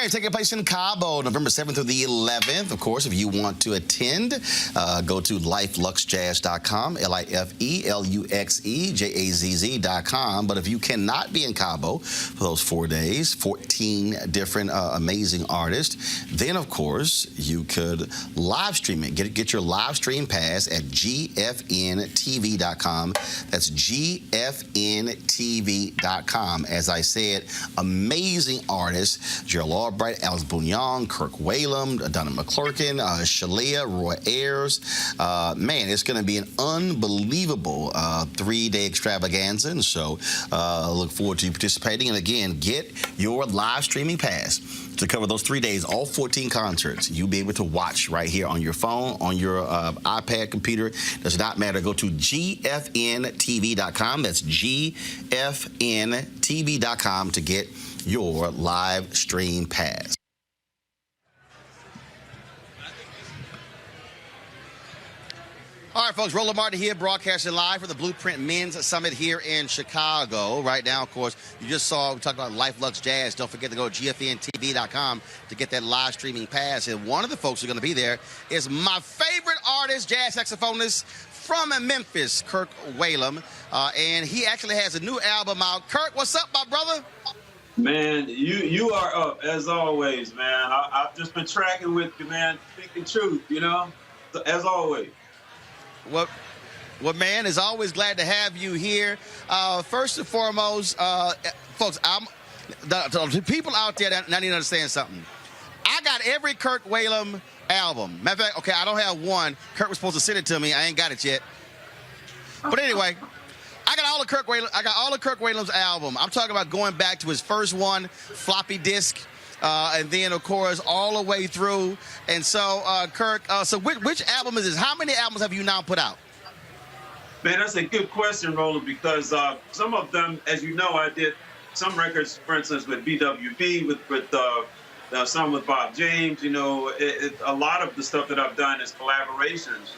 Taking place in Cabo, November 7th through the 11th. Of course, if you want to attend, go to LifeLuxeJazz.com, LifeLuxeJazz.com. But if you cannot be in Cabo for those 4 days, 14 different amazing artists, then, of course, you could live stream it. Get your live stream pass at GFNTV.com. That's GFNTV.com. As I said, amazing artists, Gerald Albright, Alice Bouillon, Kirk Whalum, Donna McClurkin, Shalia, Roy Ayers. Man, it's going to be an unbelievable 3-day extravaganza. And so look forward to you participating. And again, get your live streaming pass to cover those 3 days, all 14 concerts. You'll be able to watch right here on your phone, on your iPad, computer. Does not matter. Go to GFNTV.com. That's GFNTV.com to get your live stream pass. All right, folks, Roland Martin here, broadcasting live for the Blueprint Men's Summit here in Chicago. Right now, of course, you just saw, we talked about Life Luxe Jazz. Don't forget to go to GFNTV.com to get that live streaming pass. And one of the folks who are going to be there is my favorite artist, jazz saxophonist from Memphis, Kirk Whalum. And he actually has a new album out. Kirk, what's up, my brother? Man, you are up, as always, man. I've just been tracking with you, man, speaking truth, you know, as always. Well, man, is always glad to have you here. First and foremost, folks, the people out there that need to understand something. I got every Kirk Whalum album. Matter of fact, okay, I don't have one. Kirk was supposed to send it to me. I ain't got it yet. But anyway, I got all of Kirk Whalum's album. I'm talking about going back to his first one, floppy disk, and then, of course, all the way through. And so, Kirk, so which album is this? How many albums have you now put out? Man, that's a good question, Roland, because some of them, as you know, I did some records, for instance, with BWB, with some with Bob James. You know, a lot of the stuff that I've done is collaborations.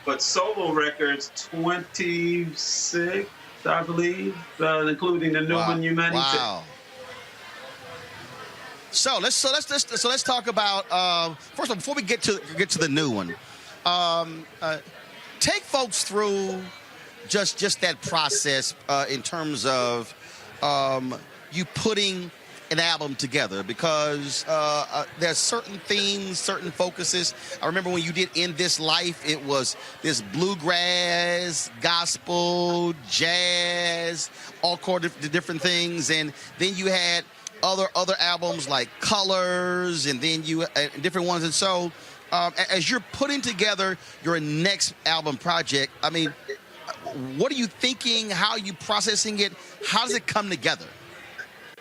But solo records, 26, I believe, including the new one you mentioned. Wow. So let's talk about first of all, before we get to the new one, take folks through just that process in terms of you putting an album together? Because there's certain themes, certain focuses. I remember when you did In This Life, it was this bluegrass, gospel, jazz, all the different things. And then you had other albums like Colors, and then you different ones. And so as you're putting together your next album project, I mean, what are you thinking? How are you processing it? How does it come together?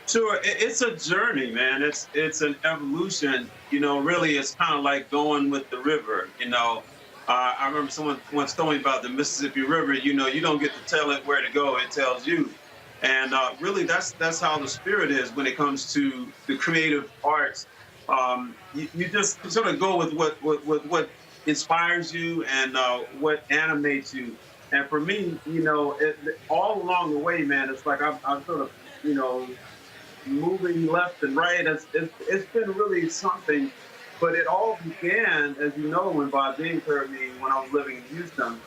Sure, it's a journey, man. It's an evolution. You know, really, it's kind of like going with the river. You know, I remember someone once told me about the Mississippi River. You know, you don't get to tell it where to go; it tells you. And really, that's how the spirit is when it comes to the creative arts. You just sort of go with what inspires you and what animates you. And for me, you know, all along the way, man, it's like I'm sort of, you know, moving left and right. It's been really something. But it all began, as you know, when Bob James heard me when I was living in Houston,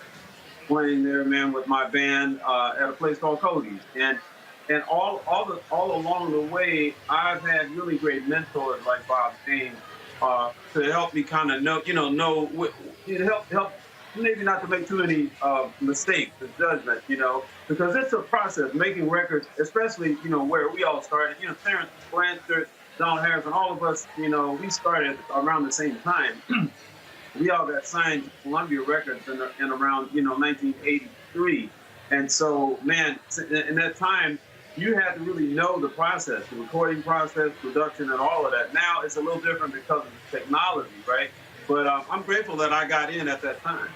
playing there, man, with my band at a place called Cody's. And all along the way, I've had really great mentors like Bob James to help me kind of help maybe not to make too many mistakes or judgment, you know, because it's a process making records, especially, you know, where we all started. You know, Terrence Blanchard, Don Harrison, all of us, you know, we started around the same time. We all got signed to Columbia Records in around, you know, 1983. And so, man, in that time, you had to really know the process, the recording process, production, and all of that. Now it's a little different because of the technology, right? But I'm grateful that I got in at that time.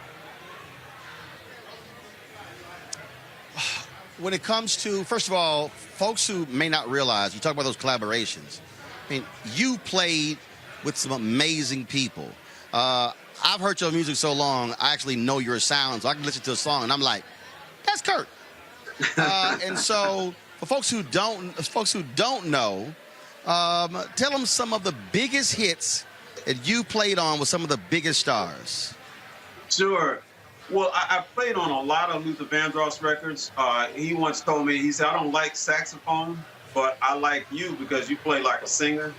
When it comes to, first of all, folks who may not realize, you talk about those collaborations. I mean, you played with some amazing people. I've heard your music so long, I actually know your sound, so I can listen to a song and I'm like, that's Kirk. And so, for folks who don't know, tell them some of the biggest hits that you played on with some of the biggest stars. Sure. Well, I played on a lot of Luther Vandross records. He once told me, he said, I don't like saxophone, but I like you because you play like a singer.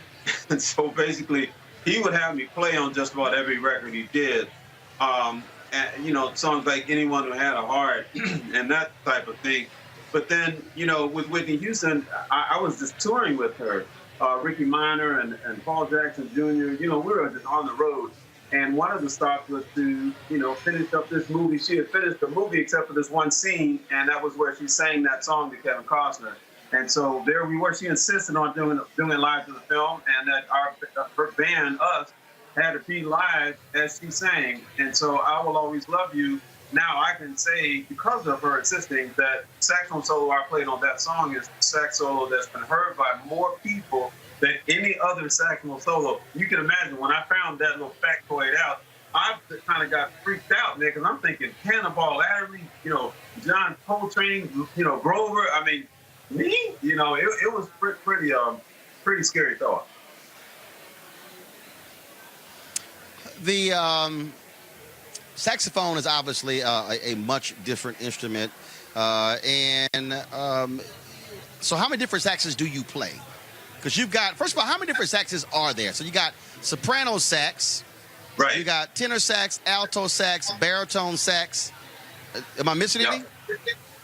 And so basically, he would have me play on just about every record he did. And, you know, songs like Anyone Who Had a Heart and that type of thing. But then, you know, with Whitney Houston, I was just touring with her. Ricky Minor and Paul Jackson Jr., you know, we were just on the road. And one of the stops was to, you know, finish up this movie. She had finished the movie except for this one scene, and that was where she sang that song to Kevin Costner. And so there we were. She insisted on doing it live to the film, and that her band, us, had to be live as she sang. And so I Will Always Love You. Now I can say, because of her insisting, that saxophone solo I played on that song is the sax solo that's been heard by more people than any other saxophone solo. You can imagine when I found that little factoid out, I kind of got freaked out, man, because I'm thinking Cannonball Adderley, you know, John Coltrane, you know, Grover. I mean, me, you know, it was pretty scary thought. The saxophone is obviously a much different instrument, so how many different saxes do you play? Because you've got, first of all, how many different saxes are there? So you got soprano sax, right? You got tenor sax, alto sax, baritone sax. Am I missing anything?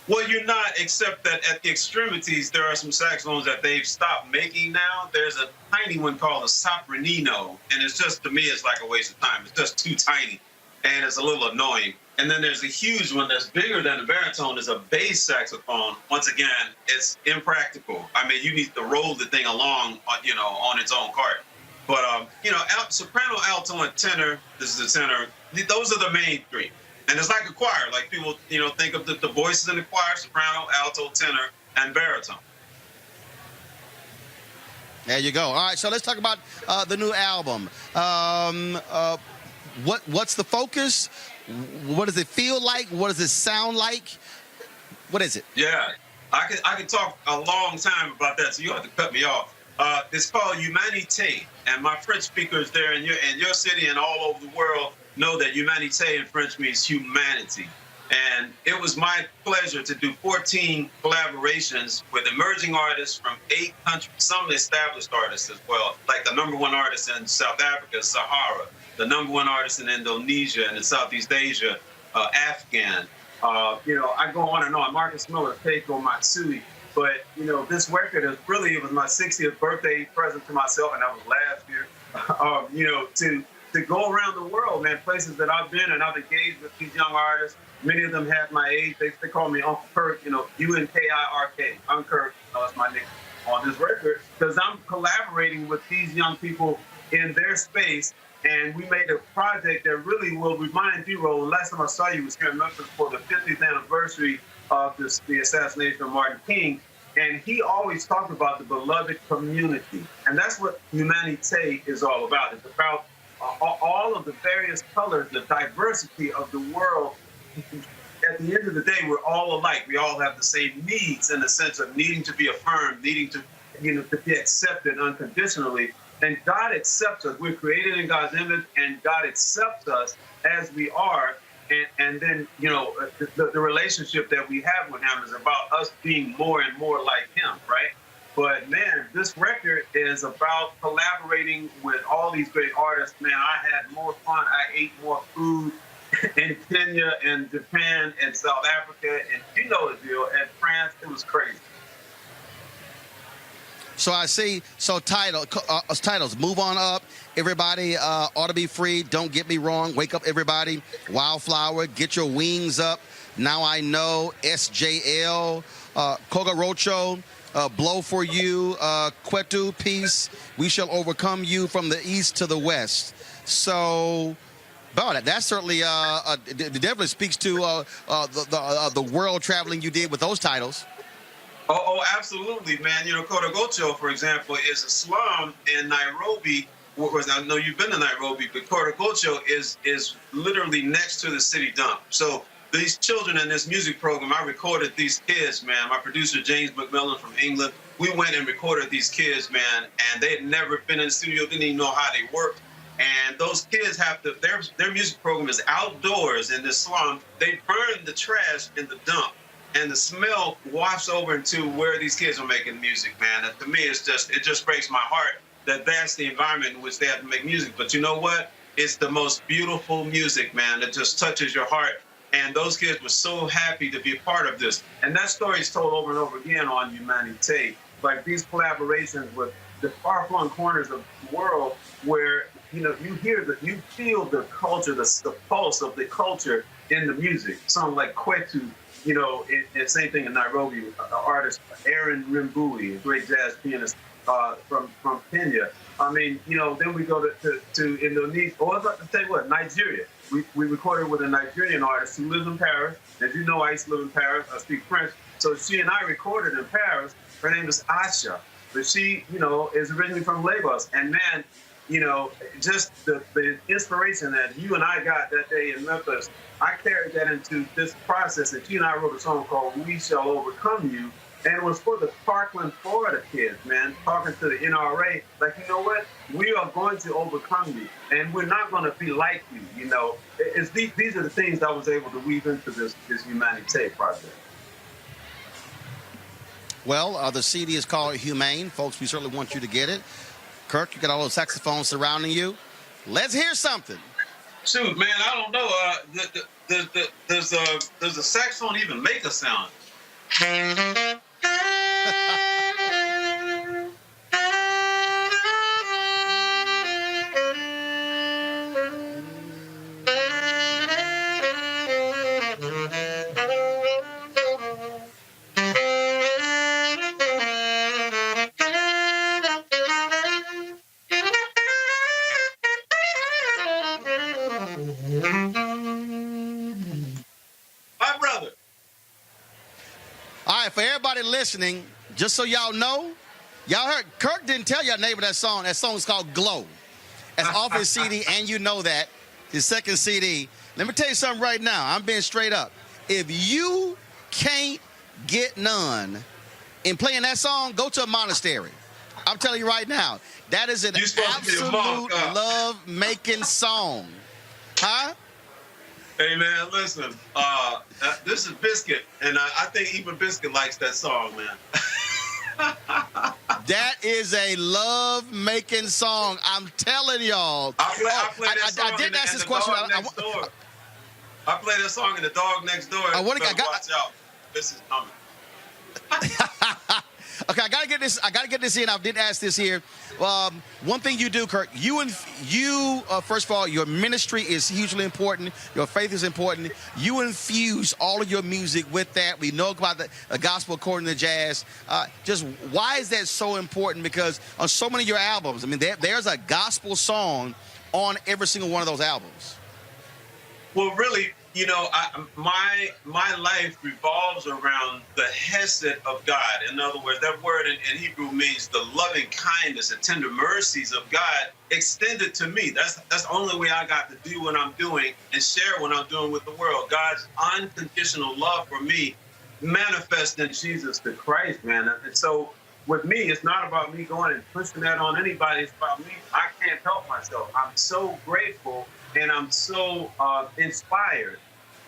Well, you're not, except that at the extremities, there are some saxophones that they've stopped making now. There's a tiny one called a sopranino, and it's just, to me, it's like a waste of time. It's just too tiny, and it's a little annoying. And then there's a huge one that's bigger than the baritone. Is a bass saxophone. Once again, it's impractical. I mean, you need to roll the thing along, you know, on its own cart. But, you know, soprano, alto, and tenor, this is the tenor, those are the main three. And it's like a choir. Like people, you know, think of the voices in the choir: soprano, alto, tenor, and baritone. There you go. All right, so let's talk about the new album. What's the focus? What does it feel like? What does it sound like? What is it? Yeah, I could talk a long time about that, so you have to cut me off. It's called Humanité, and my French speakers there in your city and all over the world know that Humanité in French means humanity. And it was my pleasure to do 14 collaborations with emerging artists from 8 countries, some established artists as well, like the #1 artist in South Africa, Sahara, the #1 artist in Indonesia and in Southeast Asia, Afghan. I go on and on. Marcus Miller, Keiko Matsui. But, this record is really, it was my 60th birthday present to myself, and that was last year. To go around the world, man, places that I've been and I've engaged with these young artists. Many of them have my age. They call me Uncle Kirk, UNKIRK. I'm Kirk, that's my nickname on this record, because I'm collaborating with these young people in their space. And we made a project that really will remind you, Roland. Last time I saw you was here in Memphis for the 50th anniversary of the assassination of Martin King. And he always talked about the beloved community. And that's what Humanité is all about. It's about all of the various colors, the diversity of the world. At the end of the day, we're all alike. We all have the same needs in the sense of needing to be affirmed, needing to, to be accepted unconditionally. And God accepts us. We're created in God's image, and God accepts us as we are. And then, the relationship that we have with him is about us being more and more like him, right? But, man, this record is about collaborating with all these great artists. Man, I had more fun. I ate more food in Kenya and Japan and South Africa. And you know the deal. And France, it was crazy. So I see, titles, Move On Up, Everybody Ought to Be Free, Don't Get Me Wrong, Wake Up Everybody, Wildflower, Get Your Wings Up, Now I Know, SJL, Koga Rocho, Blow For You, Kwetu, Peace, We Shall Overcome You, From the East to the West. So, that certainly definitely speaks to the world traveling you did with those titles. Oh, absolutely, man. Korogocho, for example, is a slum in Nairobi. I know you've been to Nairobi, but Korogocho is literally next to the city dump. So these children in this music program, I recorded these kids, man. My producer, James McMillan from England, we went and recorded these kids, man, and they had never been in the studio, didn't even know how they worked. And those kids have to, their music program is outdoors in this slum. They burn the trash in the dump. And the smell wafts over into where these kids are making music, man. And to me, it just breaks my heart that that's the environment in which they have to make music. But you know what? It's the most beautiful music, man, that just touches your heart. And those kids were so happy to be a part of this. And that story is told over and over again on Humanité. Like these collaborations with the far-flung corners of the world where, you feel the culture, the pulse of the culture in the music. Something like Kwetu, and same thing in Nairobi, artist Aaron Rimbui, a great jazz pianist from Kenya. I mean, then we go to Indonesia, or I was about to tell you what, Nigeria. We recorded with a Nigerian artist who lives in Paris. As you know, I used to live in Paris. I speak French. So she and I recorded in Paris. Her name is Asha. But she, is originally from Lagos. And man, just the inspiration that you and I got that day in Memphis, I carried that into this process. And she and I wrote a song called We Shall Overcome You. And it was for the Parkland, Florida kids, man, talking to the NRA. Like, you know what? We are going to overcome you. And we're not going to be like you, These are the things I was able to weave into this Humanité project. Well, the CD is called Humane. Folks, we certainly want you to get it. Kirk, you got all those saxophones surrounding you. Let's hear something. Shoot, man, I don't know. Does the saxophone even make a sound? My brother. All right, for everybody listening, just so y'all know, y'all heard Kirk didn't tell y'all the name of that song. That song is called Glow. That's off his CD, and you know that. His second CD. Let me tell you something right now. I'm being straight up. If you can't get none in playing that song, go to a monastery. I'm telling you right now. That is an absolute love-making song. Huh? Hey, man, listen. This is Biscuit, and I think even Biscuit likes that song, man. That is a love-making song. I'm telling y'all. I play that song I didn't ask this question. I play that song in the dog next door. Watch out. This is coming. Okay, I gotta get this in. I didn't ask this here. One thing you do, Kirk, first of all, your ministry is hugely important. Your faith is important. You infuse all of your music with that. We know about the gospel according to jazz. Just why is that so important? Because on so many of your albums, I mean, there's a gospel song on every single one of those albums. Well, really, you know, my life revolves around the hesed of God. In other words, that word in Hebrew means the loving kindness and tender mercies of God extended to me. That's the only way I got to do what I'm doing and share what I'm doing with the world. God's unconditional love for me manifest in Jesus the Christ, man. And so with me, it's not about me going and pushing that on anybody. It's about me. I can't help myself. I'm so grateful and I'm so inspired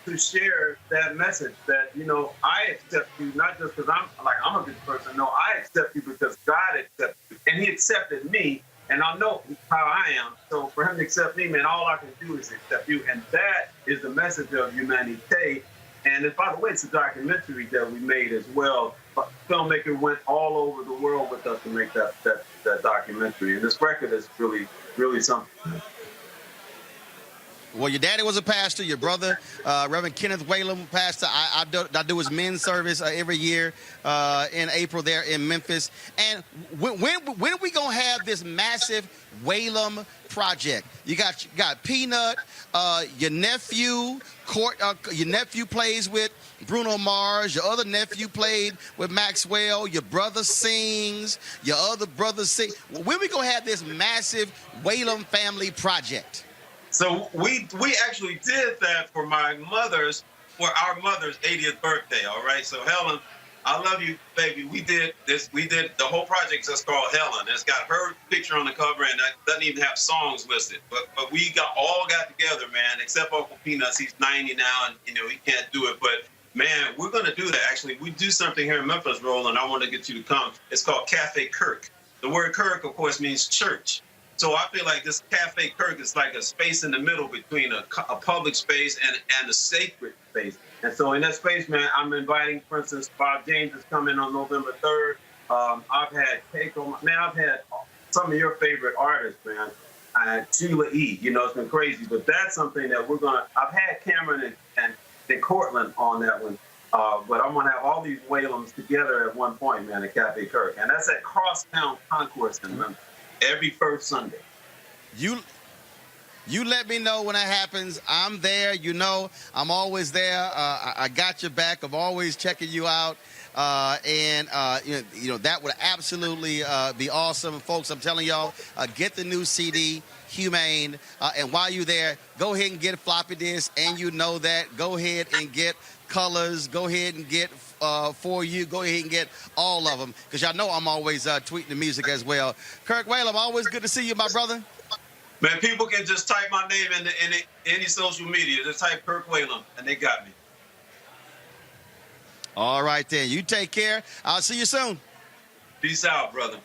to share that message that, you know, I accept you, not just because I'm a good person. No, I accept you because God accepts you. And he accepted me, and I know how I am. So for him to accept me, man, all I can do is accept you. And that is the message of humanity. And by the way, it's a documentary that we made as well. The filmmaker went all over the world with us to make that documentary. And this record is really, really something. Well, your daddy was a pastor. Your brother, Reverend Kenneth Whalum, pastor. I do his men's service every year in April there in Memphis. And when are we gonna have this massive Whalum project? You got Peanut, your nephew plays with Bruno Mars. Your other nephew played with Maxwell. Your brother sings. Your other brother sings. When are we gonna have this massive Whalum family project? So we actually did that for our mother's 80th birthday, all right? So Helen, I love you, baby. We did this. We did the whole project just called Helen. It's got her picture on the cover and that doesn't even have songs listed. But we all got together, man, except Uncle Peanuts. He's 90 now and, you know, he can't do it. But, man, we're going to do that, actually. We do something here in Memphis, Roland. I want to get you to come. It's called Cafe Kirk. The word Kirk, of course, means church. So I feel like this Cafe Kirk is like a space in the middle between a public space and a sacred space. And so in that space, man, I'm inviting, for instance, Bob James is coming on November 3rd. I've had Keiko, man, I've had some of your favorite artists, man. Sheila E., you know, it's been crazy. But that's something that I've had Cameron and Cortland on that one. But I'm going to have all these Whalums together at one point, man, at Cafe Kirk. And that's at Crosstown Concourse in Memphis. Every first Sunday. You let me know when that happens. I'm there. You know, I'm always there. I got your back. I'm always checking you out. You know, that would absolutely be awesome. Folks, I'm telling y'all, get the new CD, Humane. And while you're there, go ahead and get a floppy disk. And you know that. Go ahead and get Colors. Go ahead and get For You. Go ahead and get all of them, because y'all know I'm always tweeting the music as well. Kirk Whalum, always good to see you, my brother. Man, people can just type my name in any social media. Just type Kirk Whalum, and they got me. All right, then. You take care. I'll see you soon. Peace out, brother.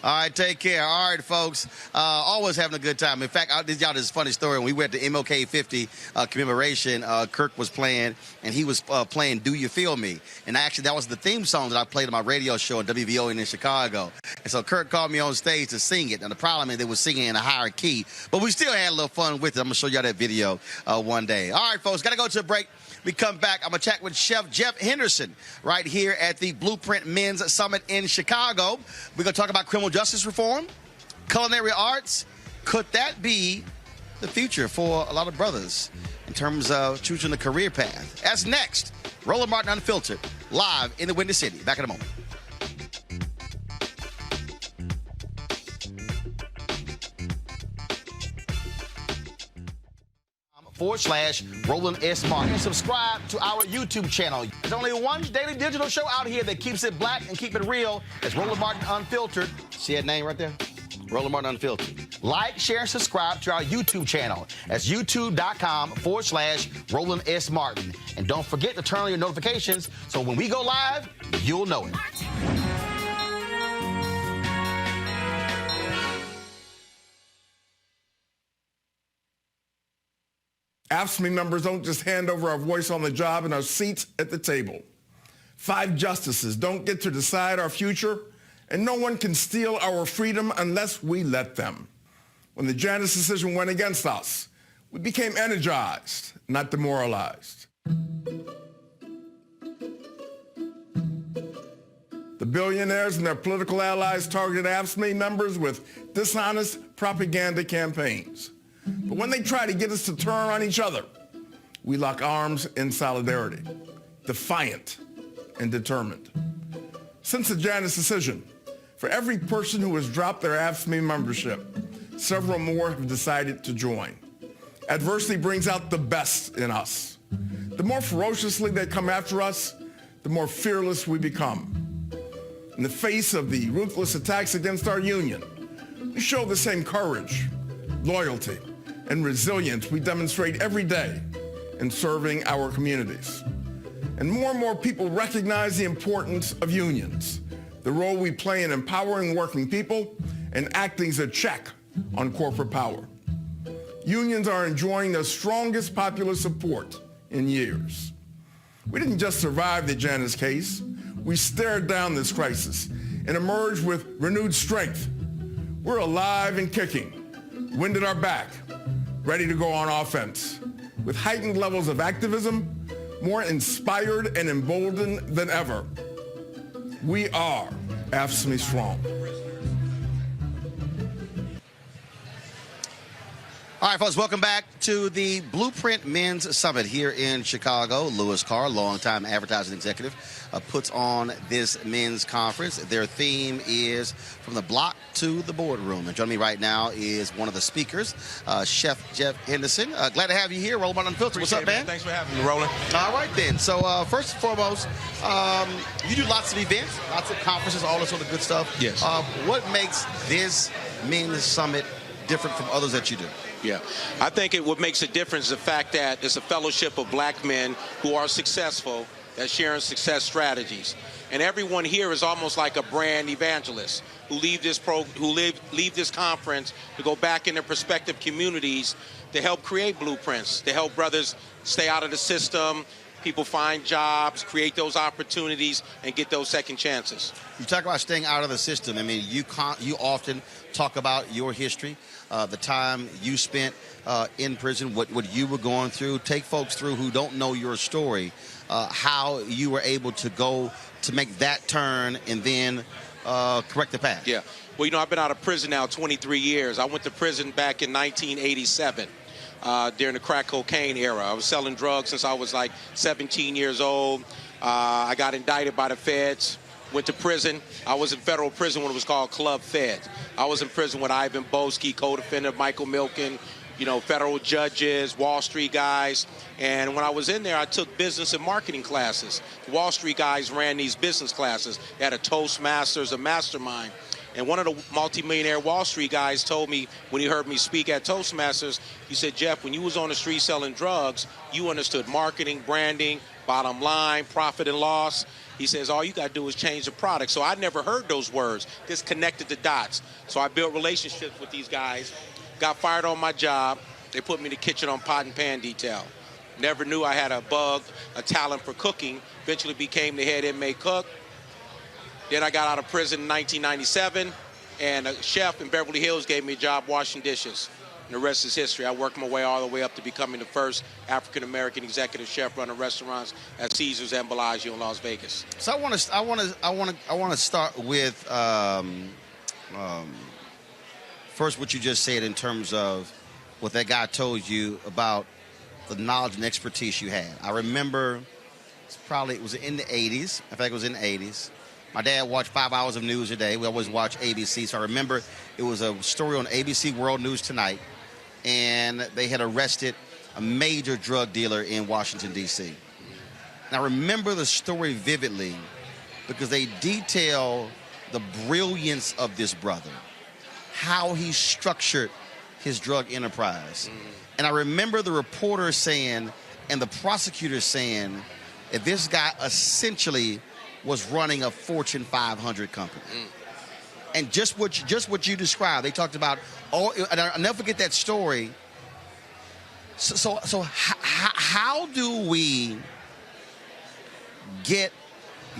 All right, take care. All right, folks. Always having a good time. In fact, I'll tell y'all this funny story. When we went to MLK 50 commemoration, Kirk was playing, and he was playing Do You Feel Me? And actually, that was the theme song that I played on my radio show on WVO in Chicago. And so Kirk called me on stage to sing it. And the problem is they were singing in a higher key. But we still had a little fun with it. I'm going to show y'all that video one day. All right, folks. Got to go to a break. We come back. I'm going to chat with Chef Jeff Henderson right here at the Blueprint Men's Summit in Chicago. We're going to talk about criminal justice reform, culinary arts. Could that be the future for a lot of brothers in terms of choosing a career path? That's next. Roland Martin Unfiltered, live in the Windy City. Back in a moment. /Roland S. Martin. And subscribe to our YouTube channel. There's only one daily digital show out here that keeps it black and keep it real. It's Roland Martin Unfiltered. See that name right there? Roland Martin Unfiltered. Like, share, and subscribe to our YouTube channel. That's youtube.com/Roland S. Martin. And don't forget to turn on your notifications so when we go live, you'll know it. AFSCME members don't just hand over our voice on the job and our seats at the table. 5 justices don't get to decide our future, and no one can steal our freedom unless we let them. When the Janus decision went against us, we became energized, not demoralized. The billionaires and their political allies targeted AFSCME members with dishonest propaganda campaigns. But when they try to get us to turn on each other, we lock arms in solidarity, defiant and determined. Since the Janus decision, for every person who has dropped their AFSCME membership, several more have decided to join. Adversity brings out the best in us. The more ferociously they come after us, the more fearless we become. In the face of the ruthless attacks against our union, we show the same courage, loyalty, and resilience we demonstrate every day in serving our communities. And more people recognize the importance of unions, the role we play in empowering working people and acting as a check on corporate power. Unions are enjoying the strongest popular support in years. We didn't just survive the Janus case, we stared down this crisis and emerged with renewed strength. We're alive and kicking, wind at our back, ready to go on offense, with heightened levels of activism, more inspired and emboldened than ever. We are AFSCME strong. All right, folks, welcome back to the Blueprint Men's Summit here in Chicago. Louis Carr, longtime advertising executive, puts on this men's conference. Their theme is From the Block to the Boardroom. And joining me right now is one of the speakers, Chef Jeff Henderson. Glad to have you here. Roland Unfiltered. What's up, man? Thanks for having me, Roland. All right, then. So first and foremost, you do lots of events, lots of conferences, all this sort of good stuff. Yes. What makes this men's summit different from others that you do? Yeah, I think what makes a difference is the fact that it's a fellowship of black men who are successful, that sharing success strategies. And everyone here is almost like a brand evangelist who leave this conference to go back in their prospective communities to help create blueprints, to help brothers stay out of the system, people find jobs, create those opportunities, and get those second chances. You talk about staying out of the system. I mean, you often talk about your history, the time you spent in prison, what you were going through. Take folks through who don't know your story, how you were able to go to make that turn and then correct the path. Yeah. Well, you know, I've been out of prison now 23 years. I went to prison back in 1987. During the crack cocaine era. I was selling drugs since I was like 17 years old. I got indicted by the feds, went to prison. I was in federal prison when it was called Club Fed. I was in prison with Ivan Boesky, co-defendant Michael Milken, you know, federal judges, Wall Street guys. And when I was in there, I took business and marketing classes. Wall Street guys ran these business classes. They had a Toastmasters, a mastermind. And one of the multimillionaire Wall Street guys told me when he heard me speak at Toastmasters, he said, Jeff, when you was on the street selling drugs, you understood marketing, branding, bottom line, profit and loss. He says, all you got to do is change the product. So I'd never heard those words, just connected the dots. So I built relationships with these guys, got fired on my job. They put me in the kitchen on pot and pan detail. Never knew I had a talent for cooking. Eventually became the head inmate cook. Then I got out of prison in 1997, and a chef in Beverly Hills gave me a job washing dishes. And the rest is history. I worked my way all the way up to becoming the first African-American executive chef running restaurants at Caesars and Bellagio in Las Vegas. So I want to start with first what you just said in terms of what that guy told you about the knowledge and expertise you had. I remember it was in the 80s. In fact, it was in the 80s. My dad watched 5 hours of news a day. We always watch ABC. So I remember it was a story on ABC World News Tonight, and they had arrested a major drug dealer in Washington, D.C. And I remember the story vividly because they detail the brilliance of this brother, how he structured his drug enterprise. And I remember the reporter saying and the prosecutor saying that this guy essentially was running a Fortune 500 company. And just what you described, they talked about all, and I'll never forget that story. So how do we get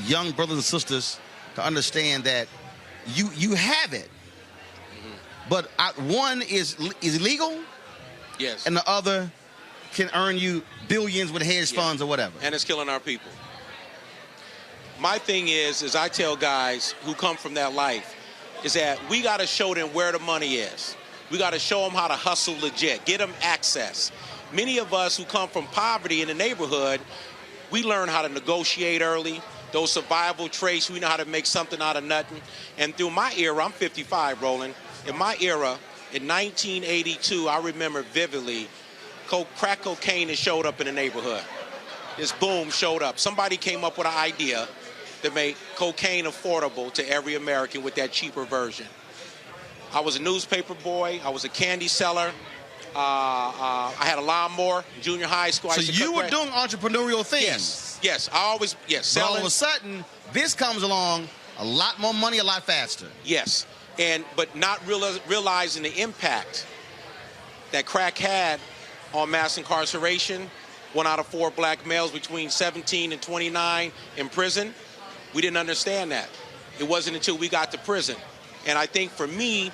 young brothers and sisters to understand that you have it, but one is illegal, yes, and the other can earn you billions with hedge funds or whatever, and it's killing our people. My thing is I tell guys who come from that life is that we got to show them where the money is. We got to show them how to hustle legit, get them access. Many of us who come from poverty in the neighborhood, we learn how to negotiate early. Those survival traits, we know how to make something out of nothing. And through my era, I'm 55, Roland. In my era, in 1982, I remember vividly, crack cocaine has showed up in the neighborhood. This boom showed up. Somebody came up with an idea to make cocaine affordable to every American with that cheaper version. I was a newspaper boy. I was a candy seller. I had a lawnmower in junior high school. So you were doing entrepreneurial things. Yes. I always, But all of a sudden, this comes along, a lot more money, a lot faster. Yes, but not realizing the impact that crack had on mass incarceration. 1 out of 4 black males between 17 and 29 in prison. We didn't understand that. It wasn't until we got to prison. And I think for me,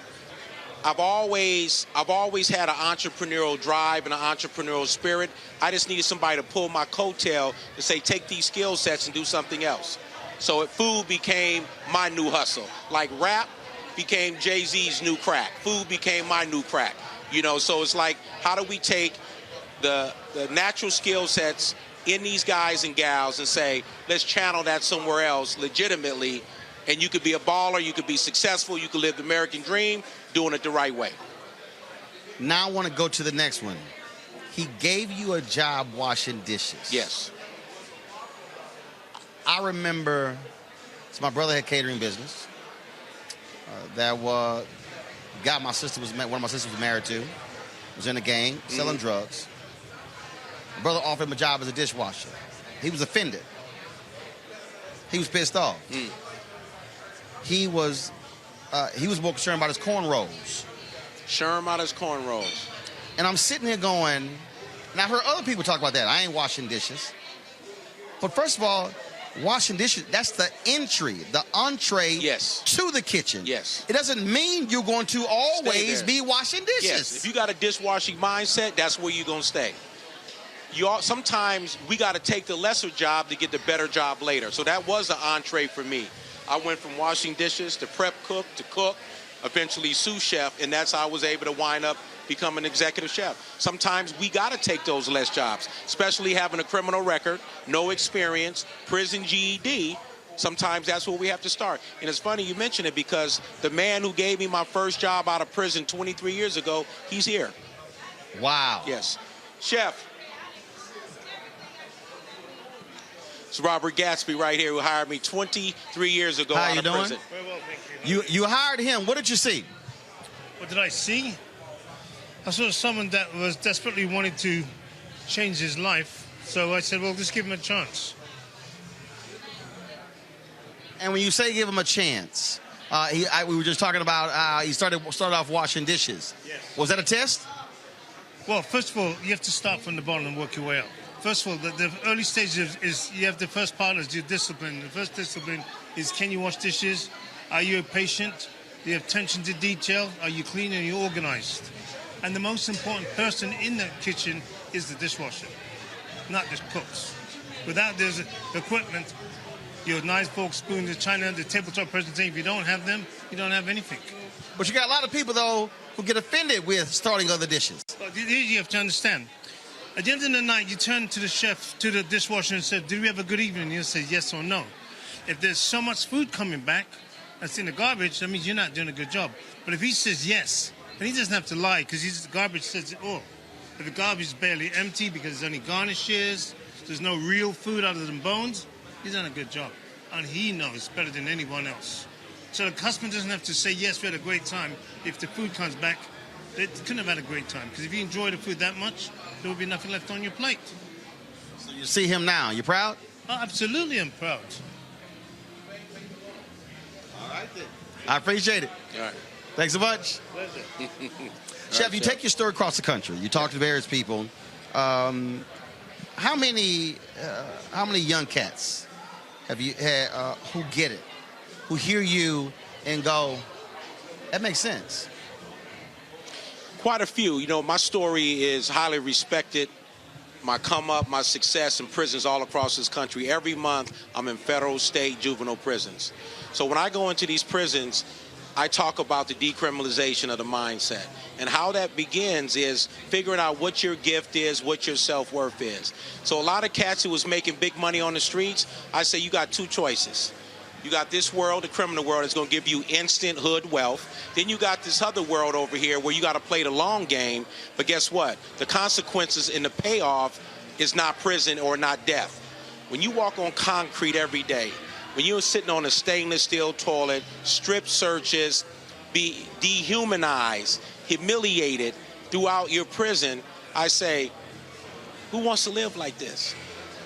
I've always had an entrepreneurial drive and an entrepreneurial spirit. I just needed somebody to pull my coattail to say, take these skill sets and do something else. So food became my new hustle. Like rap became Jay-Z's new crack. Food became my new crack. You know, so it's like, how do we take the natural skill sets in these guys and gals and say, let's channel that somewhere else legitimately, and you could be a baller, you could be successful, you could live the American dream, doing it the right way. Now I want to go to the next one. He gave you a job washing dishes. Yes. I remember, so my brother had catering business. That was guy one of my sisters was married to, was in a gang, selling drugs. My brother offered him a job as a dishwasher. He was offended. He was pissed off. He was more concerned about his cornrows. Sure about his cornrows. And I'm sitting here going, and I've heard other people talk about that. I ain't washing dishes. But first of all, washing dishes, that's the entry, the entree to the kitchen. Yes. It doesn't mean you're going to always be washing dishes. Yes. If you got a dishwashing mindset, that's where you're going to stay. Sometimes we got to take the lesser job to get the better job later. So that was the entree for me. I went from washing dishes to prep cook to cook, eventually sous chef, and that's how I was able to wind up becoming an executive chef. Sometimes we got to take those less jobs, especially having a criminal record, no experience, prison GED. Sometimes that's where we have to start. And it's funny you mention it because the man who gave me my first job out of prison 23 years ago, he's here. Wow. Yes. Chef. It's Robert Gatsby right here who hired me 23 years ago out of prison. Very well, thank you. You hired him. What did you see? What did I see? I saw someone that was desperately wanting to change his life. So I said, well, just give him a chance. And when you say give him a chance, we were just talking about he started off washing dishes. Yes. Was that a test? Well, first of all, you have to start from the bottom and work your way up. First of all, the early stages is you have the first part is your discipline. The first discipline is, can you wash dishes? Are you a patient? Do you have attention to detail? Are you clean and you organized? And the most important person in the kitchen is the dishwasher, not the cooks. Without this equipment, your knives, forks, spoons, the china, the tabletop presentation, if you don't have them, you don't have anything. But you got a lot of people, though, who get offended with starting other dishes. Well, you have to understand. At the end of the night, you turn to the chef, to the dishwasher and say, did we have a good evening? He'll say yes or no. If there's so much food coming back that's in the garbage, that means you're not doing a good job. But if he says yes, then he doesn't have to lie because the garbage says it all. If the garbage is barely empty because there's only garnishes, there's no real food other than bones, he's done a good job. And he knows better than anyone else So the customer doesn't have to say, yes, we had a great time. If the food comes back, they couldn't have had a great time. Because if you enjoy the food that much, there will be nothing left on your plate. So you see him now. You proud? Oh, absolutely, I'm proud. All right, then. I appreciate it. All right. Thanks so much. Pleasure. Chef, you take your story across the country. You talk to various people. How many young cats have you had who get it, who hear you and go, that makes sense? Quite a few. You know, my story is highly respected. My come up, my success in prisons all across this country. Every month, I'm in federal, state, juvenile prisons. So when I go into these prisons, I talk about the decriminalization of the mindset. And how that begins is figuring out what your gift is, what your self-worth is. So a lot of cats who was making big money on the streets, I say you got two choices. You got this world, the criminal world, that's going to give you instant hood wealth. Then you got this other world over here where you got to play the long game. But guess what? The consequences and the payoff is not prison or not death. When you walk on concrete every day, when you're sitting on a stainless steel toilet, strip searches, be dehumanized, humiliated throughout your prison, I say, who wants to live like this?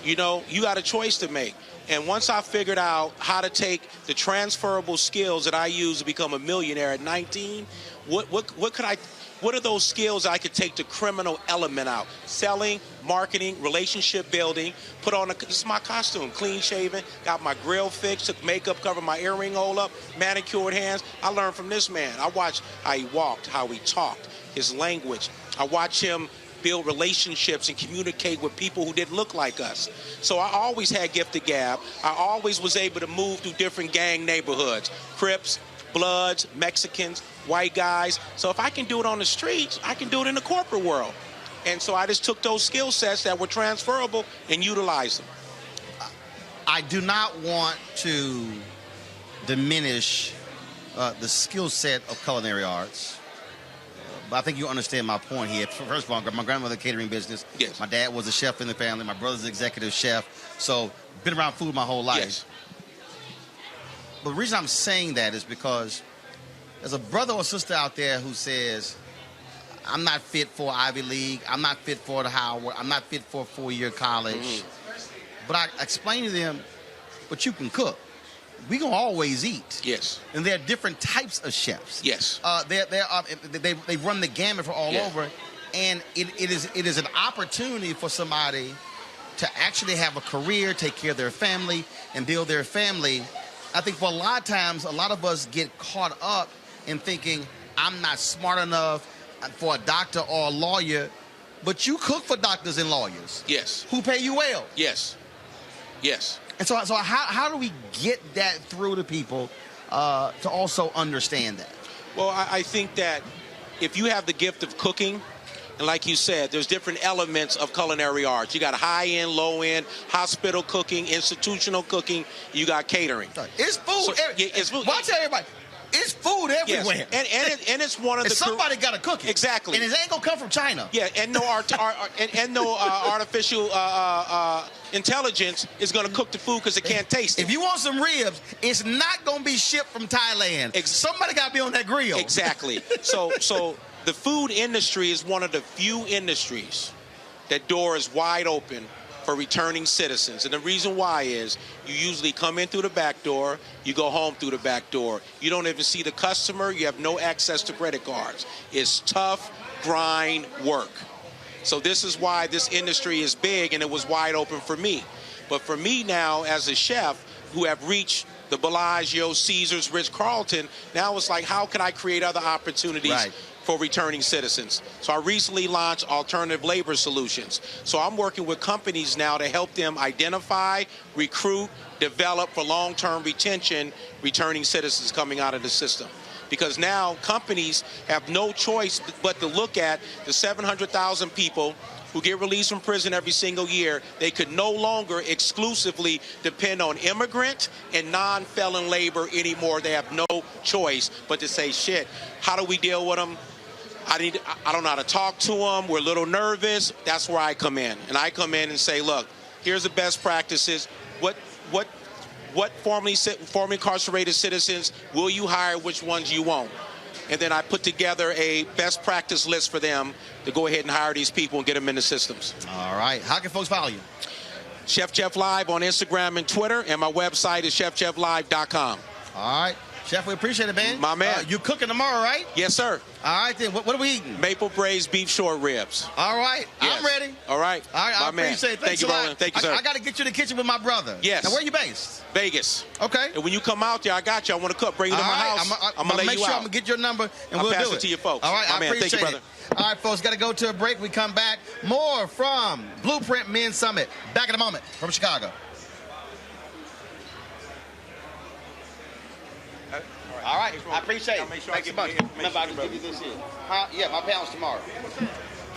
You know, you got a choice to make. And once I figured out how to take the transferable skills that I used to become a millionaire at 19, what are those skills I could take the criminal element out? Selling, marketing, relationship building, this is my costume, clean shaven, got my grill fixed, took makeup, covered my earring hole up, manicured hands. I learned from this man. I watched how he walked, how he talked, his language. I watched him build relationships and communicate with people who didn't look like us. So I always had gifted gab. I always was able to move through different gang neighborhoods, Crips, Bloods, Mexicans, white guys. So if I can do it on the streets, I can do it in the corporate world. And so I just took those skill sets that were transferable and utilized them. I do not want to diminish the skill set of culinary arts. But I think you understand my point here. First of all, my grandmother catering business. Yes. My dad was a chef in the family. My brother's an executive chef. So been around food my whole life. Yes. But the reason I'm saying that is because there's a brother or sister out there who says, I'm not fit for Ivy League. I'm not fit for the Howard. I'm not fit for a 4-year college. Mm-hmm. But I explain to them, but you can cook. We gonna always eat. Yes. And there are different types of chefs. Yes. They run the gamut for all over, and it is an opportunity for somebody to actually have a career, take care of their family, and build their family. I think for a lot of times, a lot of us get caught up in thinking, I'm not smart enough for a doctor or a lawyer, but you cook for doctors and lawyers. Yes. Who pay you well. Yes. Yes. And so how do we get that through to people to also understand that? Well, I think that if you have the gift of cooking, and like you said, there's different elements of culinary arts. You got high-end, low-end, hospital cooking, institutional cooking. You got catering. It's food. So, it's food. Well, I tell everybody, it's food everywhere. Yes. And it's one of the... somebody got to cook it. Exactly. And it ain't going to come from China. Yeah, and no artificial intelligence is going to cook the food because it can't taste it. If you want some ribs, it's not going to be shipped from Thailand. Somebody got to be on that grill. Exactly. So the food industry is one of the few industries that door is wide open for returning citizens. And the reason why is you usually come in through the back door, you go home through the back door. You don't even see the customer. You have no access to credit cards. It's tough grind work. So this is why this industry is big, and it was wide open for me. But for me now, as a chef who have reached the Bellagio, Caesars, Ritz-Carlton, now it's like, how can I create other opportunities for returning citizens? So I recently launched Alternative Labor Solutions. So I'm working with companies now to help them identify, recruit, develop for long-term retention, returning citizens coming out of the system. Because now companies have no choice but to look at the 700,000 people who get released from prison every single year. They could no longer exclusively depend on immigrant and non-felon labor anymore. They have no choice but to say, shit, how do we deal with them? I don't know how to talk to them. We're a little nervous. That's where I come in. And I come in and say, look, here's the best practices. What what formerly incarcerated citizens will you hire, which ones you won't. And then I put together a best practice list for them to go ahead and hire these people and get them in the systems. All right. How can folks follow you? Chef Jeff Live on Instagram and Twitter, and my website is chefjefflive.com. All right. Chef, we appreciate it, man. My man. You cooking tomorrow, right? Yes, sir. All right, then. What are we eating? Maple braised beef short ribs. All right. Yes. I'm ready. All right. All right, I appreciate it. Thank you, Roland. Thank you, sir. I got to get you in the kitchen with my brother. Yes. Now, where are you based? Vegas. Okay. And when you come out there, I got you. I want to cook. Bring you to my house. I'm going to lay make you sure out. I'm going to get your number, and I'll we'll pass do it to your folks. All right, My I man. appreciate Thank you, it. brother. All right, folks, got to go to a break. We come back. More from Blueprint Men's Summit. Back in a moment from Chicago. All right, I appreciate it. Thanks so much. Remember, I can give you this here. Yeah, my panel's tomorrow.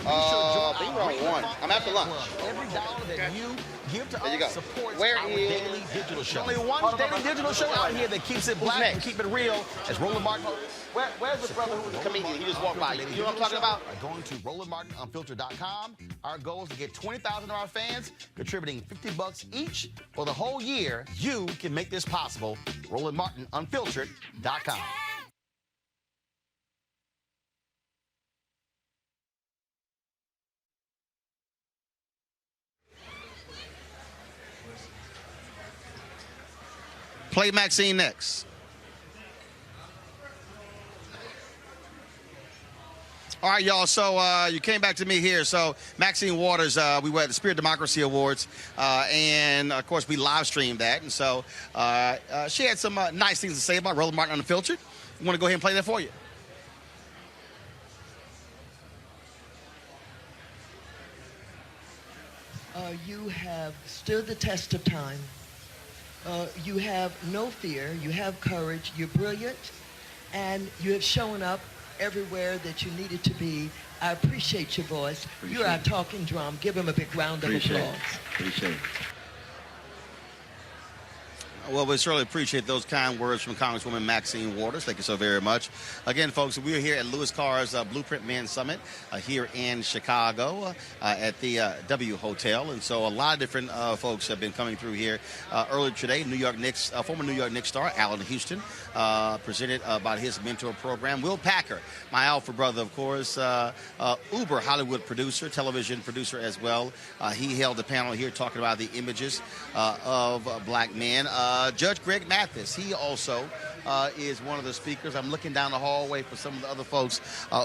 I think we're on 1. I'm after lunch. Every dollar that you give to There you go. us supports Where our is daily digital show. only one daily digital show out here that keeps it black and keep it real. As Roland Martin. Where's the brother who was a comedian? He just walked by. You know what I'm talking about? By going to RolandMartinUnfiltered.com. Our goal is to get 20,000 of our fans contributing $50 each for the whole year. You can make this possible. RolandMartinUnfiltered.com. Play Maxine next. All right, y'all. So you came back to me here. So Maxine Waters, we were at the Spirit Democracy Awards, and of course we live streamed that. And so she had some nice things to say about Roland Martin Unfiltered. I want to go ahead and play that for you. You have stood the test of time. You have no fear. You have courage. You're brilliant, and you have shown up everywhere that you needed to be. I appreciate your voice. You're our talking drum. Give him a big round of applause. Appreciate it. Well, we certainly appreciate those kind words from Congresswoman Maxine Waters. Thank you so very much. Again, folks, we are here at Louis Carr's Blueprint Men's Summit here in Chicago at the W Hotel. And so a lot of different folks have been coming through here. Earlier today, New York Knicks, former New York Knicks star Allen Houston presented about his mentor program. Will Packer, my alpha brother, of course, Uber Hollywood producer, television producer as well. He held the panel here talking about the images of black men. Judge Greg Mathis, he also is one of the speakers. I'm looking down the hallway for some of the other folks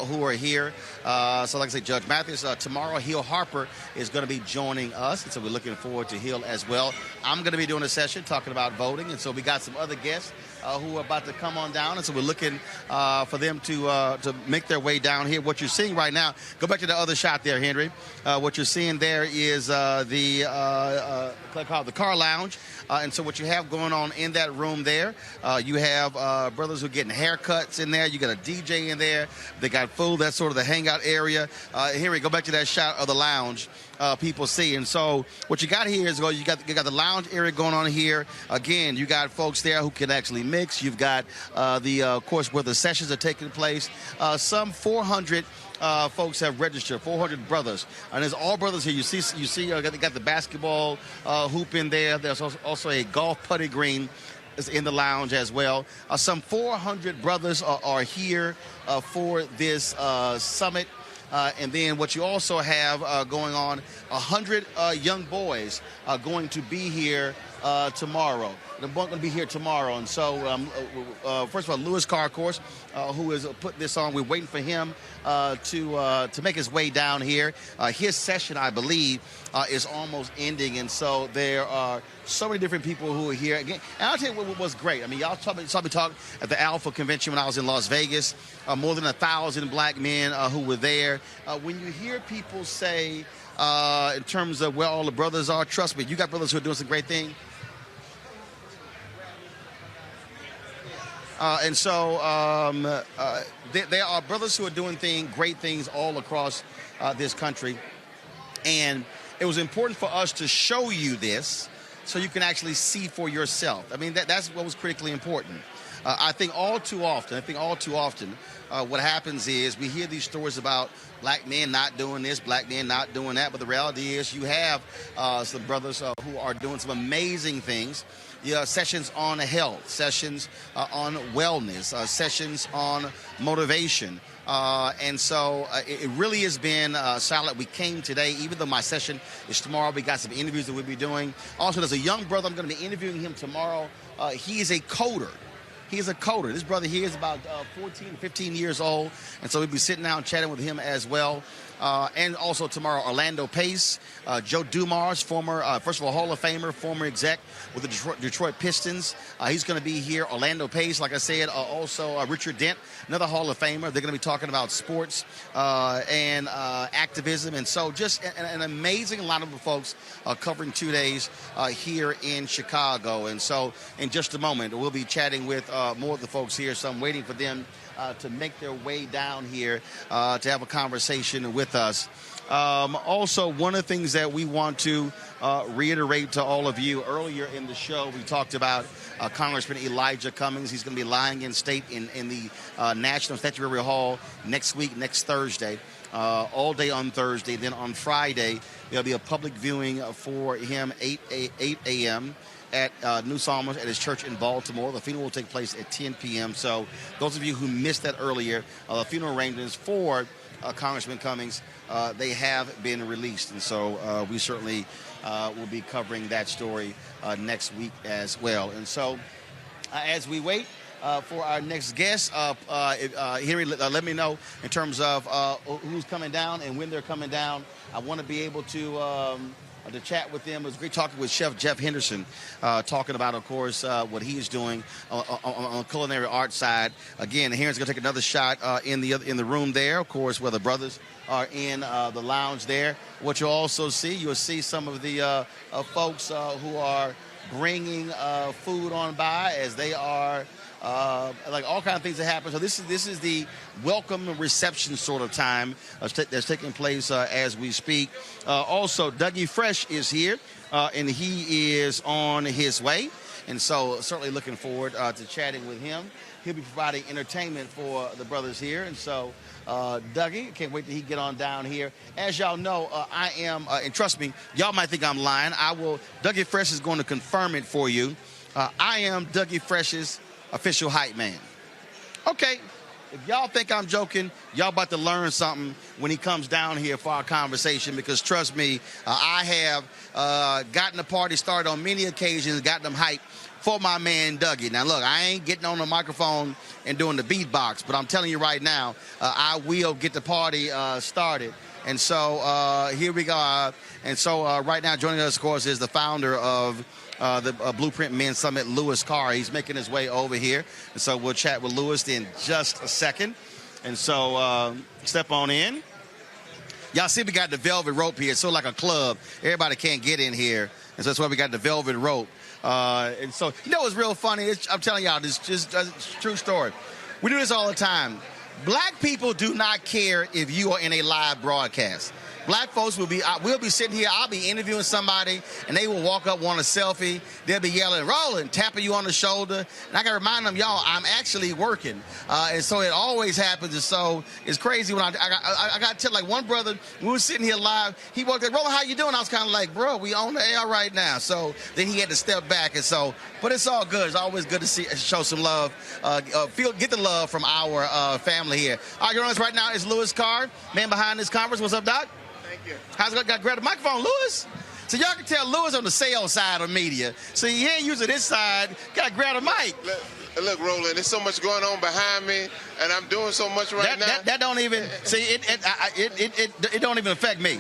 who are here. So like I say, Judge Mathis, tomorrow Hill Harper is going to be joining us, and so we're looking forward to Hill as well. I'm going to be doing a session talking about voting, and so we got some other guests who are about to come on down, and so we're looking for them to make their way down here. What you're seeing right now, go back to the other shot there, Henry. What you're seeing there is the car lounge, and so what you have going on in that room there, you have brothers who are getting haircuts in there. You got a DJ in there. They got food. That's sort of the hangout area. Henry, go back to that shot of the lounge. People see. And so what you got here is you got the lounge area going on here. Again, you got folks there who can actually mix. You've got of course, where the sessions are taking place. Some 400 folks have registered, 400 brothers. And there's all brothers here. You see, they got the basketball hoop in there. There's also a golf putty green is in the lounge as well. Some 400 brothers are here for this summit. And then what you also have going on, 100 young boys are going to be here tomorrow. They're going to be here tomorrow. And so, first of all, Louis Carr, of course, who has put this on. We're waiting for him to make his way down here. His session, I believe, is almost ending. And so there are so many different people who are here. Again, and I'll tell you what was great. I mean, y'all saw me talk at the Alpha Convention when I was in Las Vegas. More than 1,000 black men who were there. When you hear people say, in terms of where all the brothers are, trust me, you got brothers who are doing some great things. And so there are brothers who are doing great things all across this country. And it was important for us to show you this so you can actually see for yourself. I mean, that's what was critically important. I think all too often, what happens is we hear these stories about black men not doing this, black men not doing that, but the reality is you have some brothers who are doing some amazing things. Sessions on health, sessions on wellness, sessions on motivation. And so it really has been solid. We came today, even though my session is tomorrow. We got some interviews that we'll be doing. Also, there's a young brother. I'm going to be interviewing him tomorrow. He is a coder. He is a coder. This brother here is about 14, 15 years old. And so we'll be sitting down chatting with him as well. And also tomorrow, Orlando Pace, Joe Dumars, former, first of all, Hall of Famer, former exec with the Detroit Pistons. He's going to be here. Orlando Pace, like I said, also Richard Dent, another Hall of Famer. They're going to be talking about sports and activism. And so just an amazing lineup of folks covering 2 days here in Chicago. And so in just a moment, we'll be chatting with more of the folks here. So I'm waiting for them to make their way down here to have a conversation with us. Also, one of the things that we want to reiterate to all of you, earlier in the show, we talked about Congressman Elijah Cummings. He's going to be lying in state in the National Statuary Hall next week, next Thursday, all day on Thursday. Then on Friday, there'll be a public viewing for him, 8 a.m., at New Psalmers at his church in Baltimore. The funeral will take place at 10 p.m. So those of you who missed that earlier, the funeral arrangements for Congressman Cummings, they have been released. And so we certainly will be covering that story next week as well. And so as we wait for our next guest, Henry, let me know in terms of who's coming down and when they're coming down. I want to be able to chat with them. It was great talking with Chef Jeff Henderson, talking about, of course, what he is doing on the culinary art side. Again, Henry's going to take another shot in the room there, of course, where the brothers are in the lounge there. What you'll also see, you'll see some of the folks who are bringing food on by as they are like all kinds of things that happen. So this is the welcome and reception sort of time that's taking place as we speak. Also, Dougie Fresh is here, and he is on his way. And so certainly looking forward to chatting with him. He'll be providing entertainment for the brothers here. And so, Dougie, can't wait till he get on down here. As y'all know, I am, and trust me, y'all might think I'm lying. Dougie Fresh is going to confirm it for you. I am Dougie Fresh's official hype man. Okay, if y'all think I'm joking, y'all about to learn something when he comes down here for our conversation, because trust me, I have gotten the party started on many occasions, gotten them hyped for my man Dougie. Now look, I ain't getting on the microphone and doing the beatbox, but I'm telling you right now, I will get the party started. And so here we go. And so right now joining us, of course, is the founder of the Blueprint Men's Summit, Louis Carr. He's making his way over here. And so we'll chat with Louis in just a second. And so step on in. Y'all see we got the velvet rope here. It's sort of like a club. Everybody can't get in here. And so that's why we got the velvet rope. And so, you know what's real funny? I'm telling y'all, this is just a true story. We do this all the time. Black people do not care if you are in a live broadcast. Black folks we'll be sitting here, I'll be interviewing somebody, and they will walk up, want a selfie. They'll be yelling, Roland, tapping you on the shoulder. And I got to remind them, y'all, I'm actually working. And so it always happens. And so it's crazy when I got to tell, like one brother, we were sitting here live, he walked in, Roland, how you doing? I was kind of like, bro, we on the air right now. So then he had to step back. And so, but it's all good. It's always good to show some love, get the love from our family here. All right, joining us right now is Louis Carr, man behind this conference. What's up, Doc? Thank you. How's it going? Got to grab the microphone, Louis? So y'all can tell Louis on the sales side of media. So he ain't using this side. Got to grab the mic. Look, Roland, there's so much going on behind me, and I'm doing so much right now. That don't even see it don't even affect me.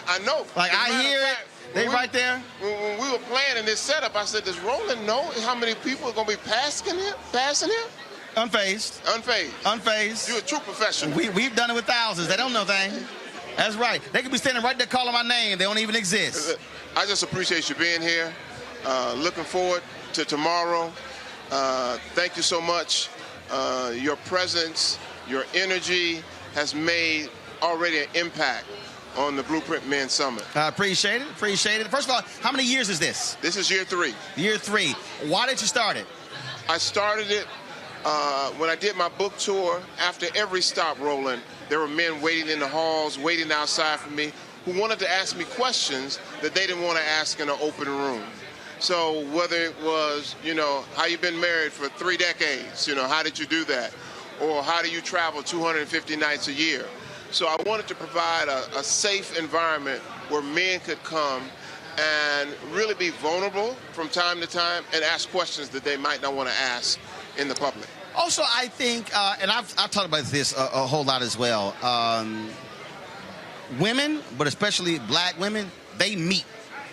I know. Like I hear it. They right there. When we were planning this setup, I said, does Roland know how many people are going to be passing him? Unfazed. Unfazed. You're a true professional. We've done it with thousands. They don't know things. That's right. They could be standing right there calling my name. They don't even exist. I just appreciate you being here. Looking forward to tomorrow. Thank you so much. Your presence, your energy has made already an impact on the Blueprint Men's Summit. I appreciate it. First of all, how many years is this? This is year 3. Year 3. Why did you start it? I started it When I did my book tour, after every stop, Roland, there were men waiting in the halls, waiting outside for me, who wanted to ask me questions that they didn't want to ask in an open room. So whether it was, how you been married for 3 decades, how did you do that? Or how do you travel 250 nights a year? So I wanted to provide a safe environment where men could come and really be vulnerable from time to time and ask questions that they might not want to ask in the public. Also, I think, and I've talked about this a whole lot as well, women, but especially black women, they meet.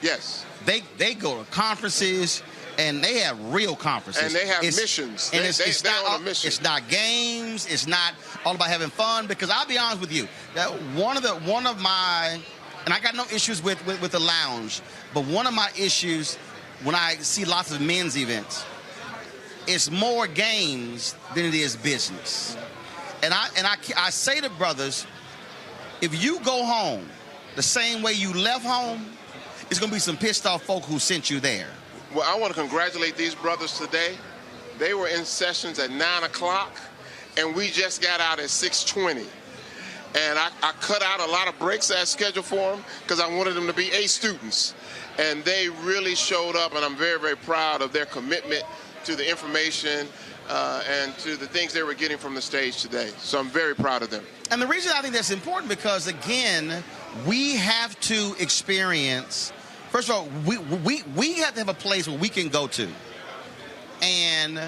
Yes. They go to conferences, and they have real conferences. And they have missions. And they're on a mission. It's not games. It's not all about having fun. Because I'll be honest with you, that one of my, and I got no issues with the lounge, but one of my issues when I see lots of men's events, it's more games than it is business. And I say to brothers, if you go home the same way you left home, it's going to be some pissed off folk who sent you there. Well, I want to congratulate these brothers today. They were in sessions at 9 o'clock, and we just got out at 6:20. And I cut out a lot of breaks I had scheduled for them because I wanted them to be A students. And they really showed up, and I'm very, very proud of their commitment to the information and to the things they were getting from the stage today. So I'm very proud of them. And the reason I think that's important because, again, we have to experience, first of all, we have to have a place where we can go to and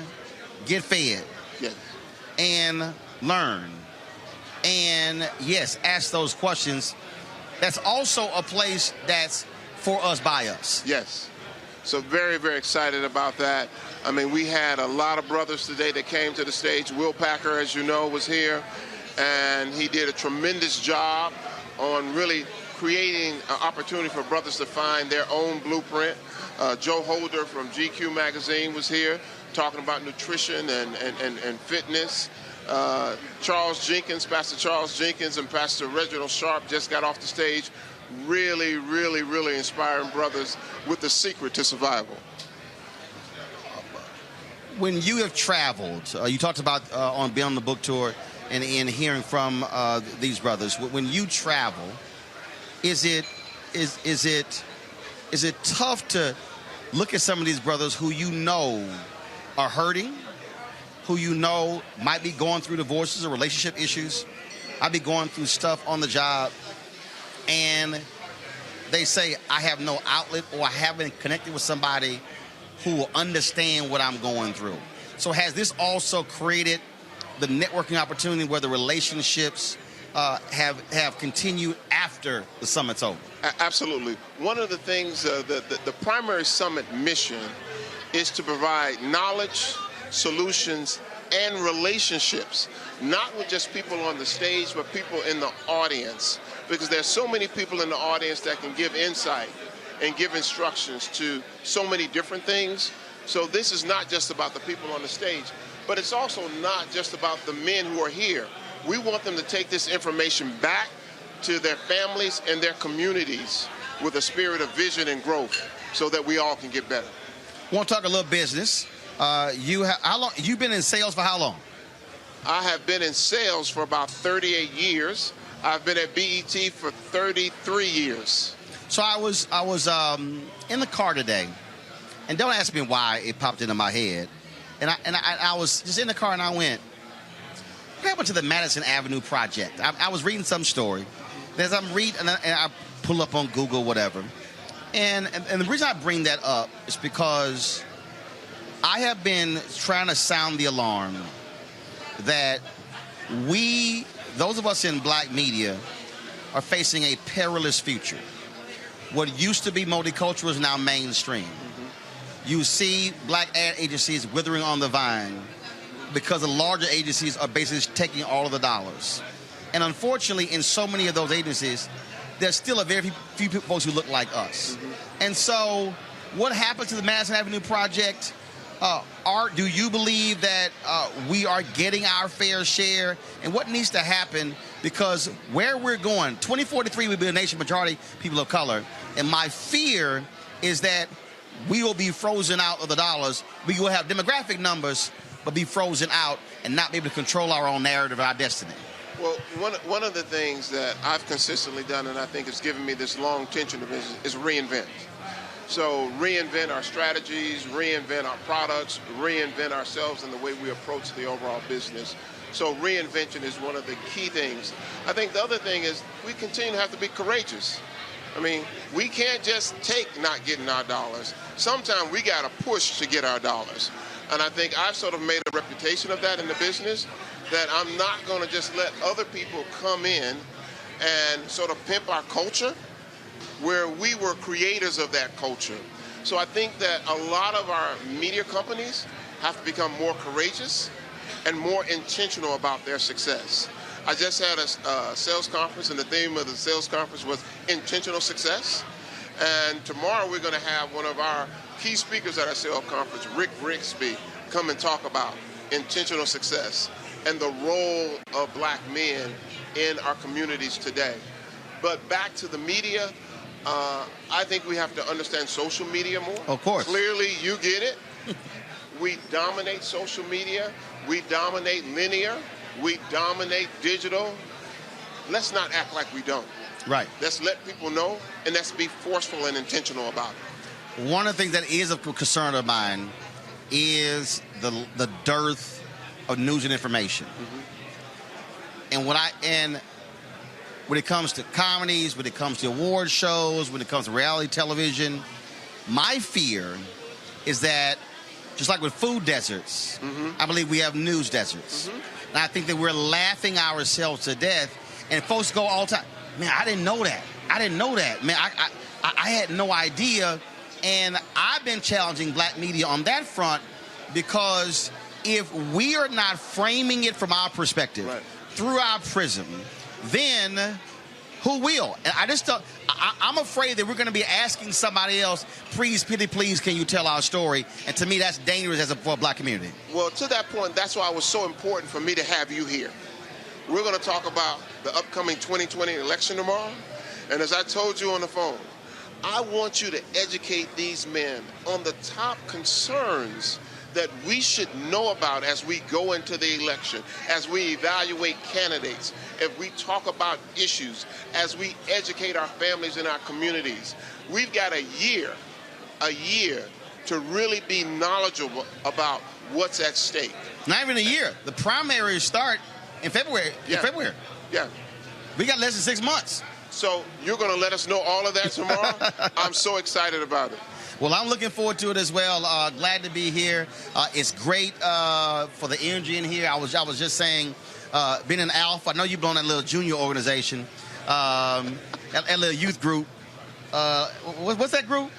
get fed, yes, and learn, and, yes, ask those questions. That's also a place that's for us, by us. Yes. So very, very excited about that. I mean, we had a lot of brothers today that came to the stage. Will Packer, as you know, was here, and he did a tremendous job on really creating an opportunity for brothers to find their own blueprint. Joe Holder from GQ magazine was here talking about nutrition and fitness. Charles Jenkins, Pastor Charles Jenkins, and Pastor Reginald Sharp just got off the stage. Really, really, really inspiring brothers with the secret to survival. When you have traveled, you talked about on being on the book tour and hearing from these brothers. When you travel, is it tough to look at some of these brothers who you know are hurting, who you know might be going through divorces or relationship issues, might be going through stuff on the job, and they say, I have no outlet, or I haven't connected with somebody who will understand what I'm going through. So has this also created the networking opportunity where the relationships have continued after the summit's over? Absolutely. One of the things, the primary summit mission is to provide knowledge, solutions, and relationships, not with just people on the stage, but people in the audience. Because there's so many people in the audience that can give insight and give instructions to so many different things. So this is not just about the people on the stage, but it's also not just about the men who are here. We want them to take this information back to their families and their communities with a spirit of vision and growth so that we all can get better. I want to talk a little business. You've been in sales for how long? I have been in sales for about 38 years. I've been at BET for 33 years. So I was in the car today, and don't ask me why it popped into my head. And I was just in the car, and I went, what happened to the Madison Avenue project? I was reading some story. As I'm reading, and I pull up on Google, whatever. And the reason I bring that up is because I have been trying to sound the alarm that those of us in black media are facing a perilous future. What used to be multicultural is now mainstream. Mm-hmm. You see black ad agencies withering on the vine because the larger agencies are basically taking all of the dollars. And unfortunately, in so many of those agencies, there's still a very few folks who look like us. Mm-hmm. And so what happened to the Madison Avenue project? Art, do you believe that we are getting our fair share? And what needs to happen? Because where we're going, 2043 will be a nation majority people of color. And my fear is that we will be frozen out of the dollars. We will have demographic numbers, but be frozen out and not be able to control our own narrative, our destiny? Well, one of the things that I've consistently done, and I think has given me this long tension of is reinvent. So reinvent our strategies, reinvent our products, reinvent ourselves in the way we approach the overall business. So reinvention is one of the key things. I think the other thing is we continue to have to be courageous. I mean, we can't just take not getting our dollars. Sometimes we got to push to get our dollars. And I think I've sort of made a reputation of that in the business, that I'm not going to just let other people come in and sort of pimp our culture where we were creators of that culture. So I think that a lot of our media companies have to become more courageous and more intentional about their success. I just had a sales conference, and the theme of the sales conference was intentional success. And tomorrow we're going to have one of our key speakers at our sales conference, Rick Grigsby, come and talk about intentional success and the role of black men in our communities today. But back to the media, I think we have to understand social media more. Of course. Clearly, you get it. We dominate social media. We dominate linear. We dominate digital. Let's not act like we don't. Right. Let's let people know, and let's be forceful and intentional about it. One of the things that is a concern of mine is the dearth of news and information. And when it comes to comedies, when it comes to award shows, when it comes to reality television, my fear is that, just like with food deserts, I believe we have news deserts. And I think that we're laughing ourselves to death. And folks go all the time, man, I didn't know that. I didn't know that. Man, I had no idea. And I've been challenging black media on that front, because if we are not framing it from our perspective, through our prism, then who will? And I just don't, I'm afraid that we're going to be asking somebody else, please, please, can you tell our story? And to me, that's dangerous for a black community. Well, to that point, that's why it was so important for me to have you here. We're going to talk about the upcoming 2020 election tomorrow. And as I told you on the phone, I want you to educate these men on the top concerns that we should know about as we go into the election, as we evaluate candidates, if we talk about issues, as we educate our families and our communities. We've got a year to really be knowledgeable about what's at stake. Not even a year. The primaries start in February. Yeah. We got less than 6 months. So you're going to let us know all of that tomorrow? I'm so excited about it. Well, I'm looking forward to it as well. Glad to be here. It's great for the energy in here. I was just saying, being an alpha, I know you belong to that little junior organization, that little youth group. What's that group?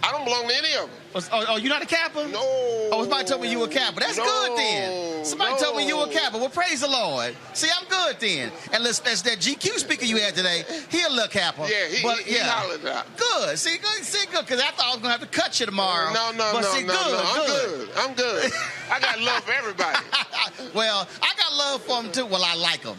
I don't belong to any of them. Oh, you're not a Kappa? No. Oh, somebody told me you were a Kappa. That's good then. Somebody told me you were a Kappa. Well, praise the Lord. See, I'm good then. And that's that GQ speaker you had today. He a little Kappa. Yeah, he hollered out. Good. See, good, because I thought I was going to have to cut you tomorrow. No. I'm good. I got love for everybody. Well, I got love for them too. Well, I like them.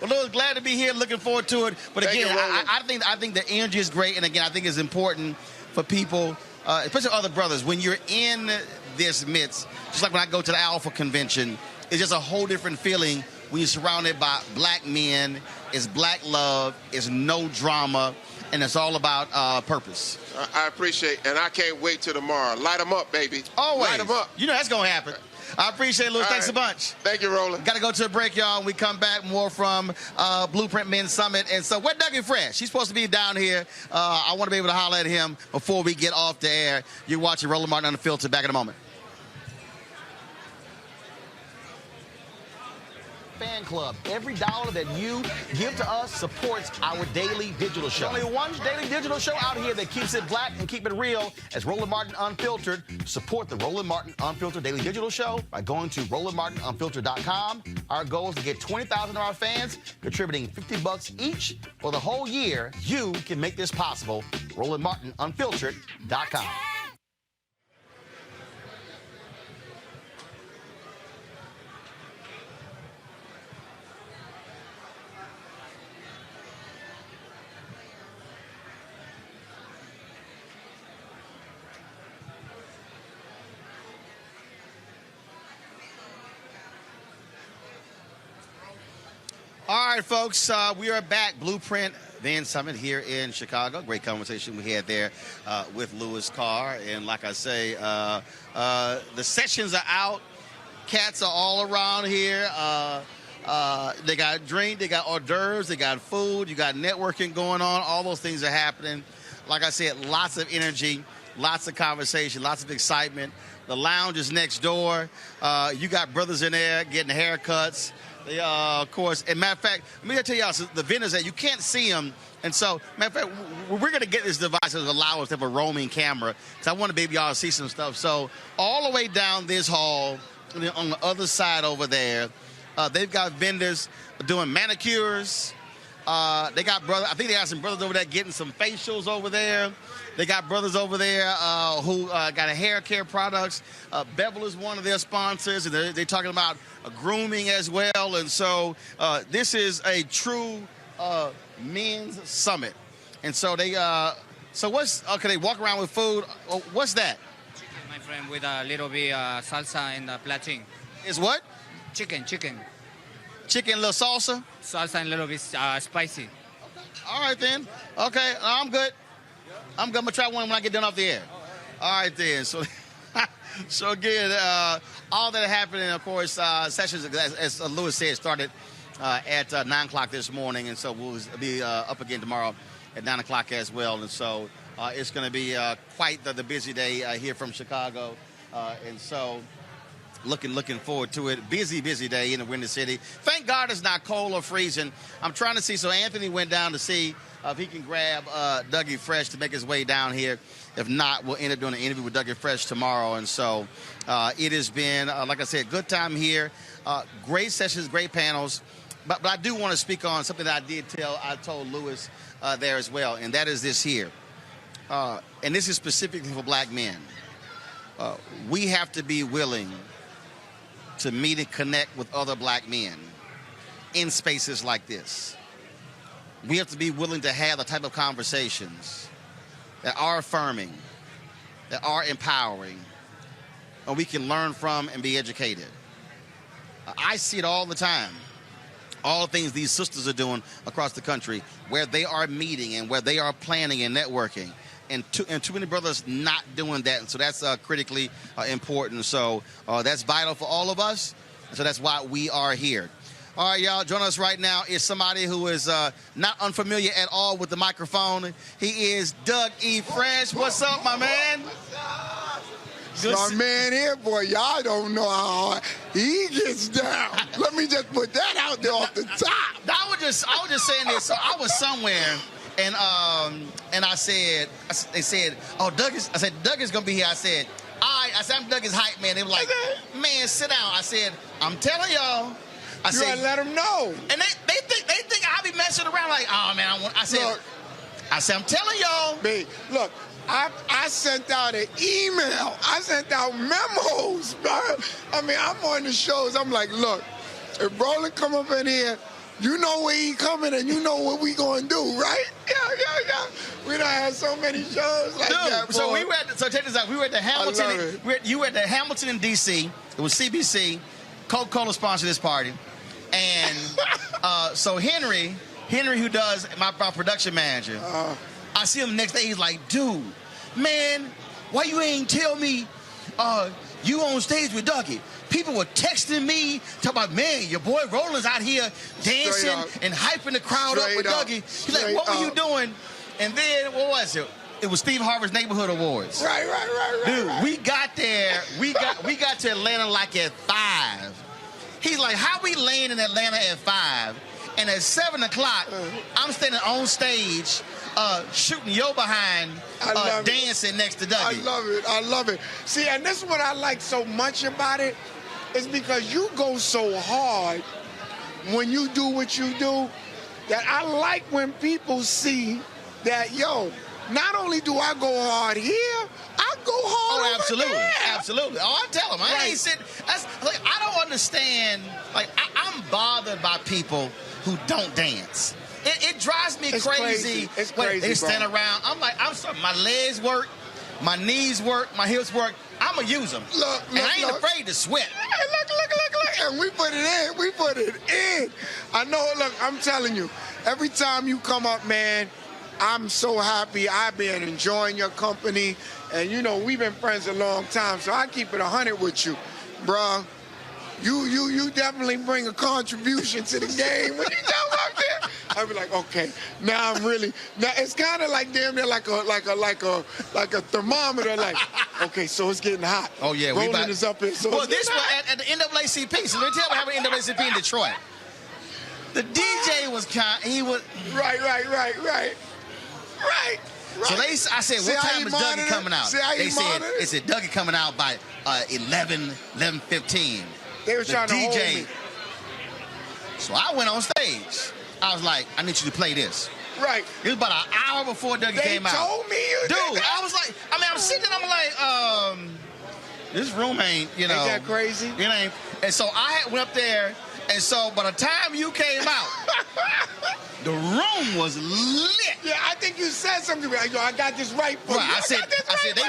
Well, Lord, glad to be here. Looking forward to it. But again, I think the energy is great. And again, I think it's important for people, especially other brothers, when you're in this midst, just like when I go to the Alpha Convention, it's just a whole different feeling when you're surrounded by black men. It's black love, it's no drama, and it's all about purpose. I appreciate, and I can't wait till tomorrow. Light them up, baby. Always. Light them up. You know that's going to happen. I appreciate it, Lou. Thanks a bunch. Thank you, Roland. Got to go to a break, y'all. When we come back, more from Blueprint Men's Summit. And so, where Dougie Fresh? He's supposed to be down here. I want to be able to holler at him before we get off the air. You're watching Roland Martin Unfiltered. Back in a moment. Fan Club. Every dollar that you give to us supports our daily digital show. There's only one daily digital show out here that keeps it black and keep it real as Roland Martin Unfiltered. Support the Roland Martin Unfiltered daily digital show by going to RolandMartinUnfiltered.com. Our goal is to get 20,000 of our fans contributing $50 each for the whole year. You can make this possible. RolandMartinUnfiltered.com. All right, folks, we are back. Blueprint Men's Summit here in Chicago. Great conversation we had there with Louis Carr. And like I say, the sessions are out. Cats are all around here. They got drink, they got hors d'oeuvres, they got food, you got networking going on. All those things are happening. Like I said, lots of energy, lots of conversation, lots of excitement. The lounge is next door. You got brothers in there getting haircuts. They, of course, and matter of fact, let me tell y'all, so the vendors that you can't see them. And so, matter of fact, we're going to get this device that will allow us to have a roaming camera. So I want to be y'all to see some stuff. So all the way down this hall, on the other side over there, they've got vendors doing manicures. They got brothers. I think they got some brothers over there getting some facials over there. They got brothers over there who got a hair care products. Bevel is one of their sponsors, and they're talking about grooming as well. And so this is a true men's summit. And so they, okay, they walk around with food. What's that? My friend, with a little bit salsa and plantain. Is what? Chicken. Chicken, little salsa? Salsa and a little bit spicy. All right, then. Okay, I'm good. I'm going to try one when I get done off the air. All right, then. So, again, all that happened, of course, sessions, as Louis said, started at 9 o'clock this morning, and so we'll be up again tomorrow at 9 o'clock as well. And so it's going to be quite the busy day here from Chicago. And so looking forward to it. Busy day in the Windy City. Thank God it's not cold or freezing. I'm trying to see. So Anthony went down to see if he can grab Dougie Fresh to make his way down here. If not, we'll end up doing an interview with Dougie Fresh tomorrow. And so it has been, like I said, good time here. Great sessions, great panels. But I do want to speak on something that I told Louis there as well, and that is this here. And this is specifically for black men. We have to be willing to meet and connect with other black men in spaces like this. We have to be willing to have the type of conversations that are affirming, that are empowering, and we can learn from and be educated. I see it all the time. All the things these sisters are doing across the country, where they are meeting and where they are planning and networking. And too many brothers not doing that. And so that's critically important. So that's vital for all of us. So that's why we are here. All right, y'all, joining us right now is somebody who is not unfamiliar at all with the microphone. He is Doug E. Fresh. What's up, my man? My man here, boy, y'all don't know how hard he gets down. Let me just put that out there off the top. I was just saying this. So I was somewhere, and I said, they said, oh, Doug is gonna be here. I said, all right. I said, I'm Doug's hype man. They were like, man, sit down. I said, I'm telling y'all. I said, gotta let them know. And they think I be messing around like, oh man, I said, I'm telling y'all. Babe, look. I sent out an email. I sent out memos, bro. I mean, I'm on the shows. I'm like, look, if Roland come up in here, you know where he coming and you know what we gonna do, right? Yeah. We done had so many shows like that, boy. So check this out. We were at the Hamilton. You were at the Hamilton in D.C. It was CBC. Coca-Cola sponsored this party, and so Henry, who does my production manager. I see him the next day. He's like, dude, man, why you ain't tell me you on stage with Dougie? People were texting me, talking about, man, your boy Roland's out here dancing and hyping the crowd up with Dougie. He's like, what were you doing? And then, what was it? It was Steve Harvey's Neighborhood Awards. Right. Dude, we got there. We got to Atlanta like at 5. He's like, how we laying in Atlanta at 5? And at 7 o'clock, I'm standing on stage shooting your behind, dancing next to Dougie. I love it. See, and this is what I like so much about it, is because you go so hard when you do what you do, that I like when people see that, yo, not only do I go hard here, I go hard over absolutely. there. Absolutely. Oh, I tell them. I ain't sitting. I don't understand. Like, I'm bothered by people who don't dance. It drives me crazy. It's crazy, they stand bro. around. I'm like, I'm sorry. My legs work, my knees work, my hips work. I'm going to use them. Look, and I ain't afraid to sweat. Hey, look. and we put it in. We put it in. I know, look, I'm telling you, every time you come up, man, I'm so happy. I've been enjoying your company. And, you know, we've been friends a long time, so I keep it 100 with you. Bruh, you definitely bring a contribution to the game. When you come up there, I'll be like, okay, now I'm really, now it's kind of like damn near like a thermometer, like, okay, so it's getting hot. Oh, yeah. Roland is up here. So well, it's this getting was hot. at the NAACP. So let me tell you what happened at NAACP in Detroit. The DJ was he was... Right. So I said, what time is Dougie coming out? They said Dougie coming out by 11:15. They were trying to hold me. So I went on stage. I was like, I need you to play this. Right. It was about an hour before Dougie came out. They told me you Dude, did that? I was like, I'm sitting there, I'm like, this room ain't, you know. Ain't that crazy? It ain't. And so I went up there, and so by the time you came out, the room was lit. Yeah, I think you said something to me. Yo, I got this right for you. I said, they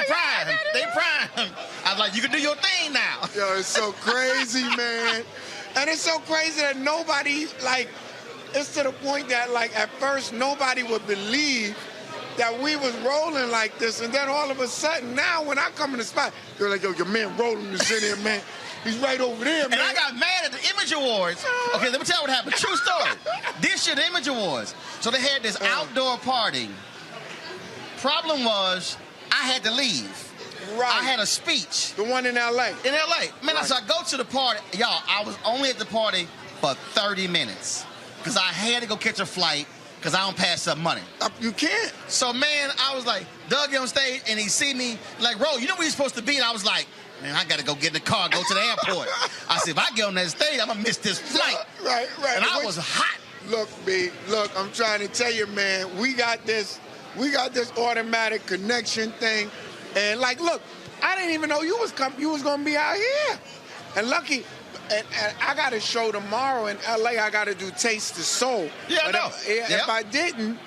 prime. They prime. I was like, you can do your thing now. Yo, it's so crazy, man. And it's so crazy that nobody, like, it's to the point that, like, at first nobody would believe that we was rolling like this. And then all of a sudden, now when I come in the spot, they're like, yo, your man Roland is in here, man. He's right over there, man. And I got mad at the Image Awards. Okay, let me tell you what happened. True story. This year, the Image Awards. So they had this outdoor party. Problem was, I had to leave. Right. I had a speech. The one in L.A. In L.A. Man, Right. so I go to the party. Y'all, I was only at the party for 30 minutes. Because I had to go catch a flight because I don't pass up money. You can't. So, man, I was like, Doug on stage, and he see me like, Ro, you know where you're supposed to be? And I was like, man, I got to go get in the car, go to the airport. I said, if I get on that stage, I'm going to miss this flight. Right. And I was hot. Look, B, look, I'm trying to tell you, man, we got this automatic connection thing. And, like, look, I didn't even know you was going to be out here. And lucky, and I got a show tomorrow in L.A. I got to do Taste the Soul. Yeah, I know. If I didn't,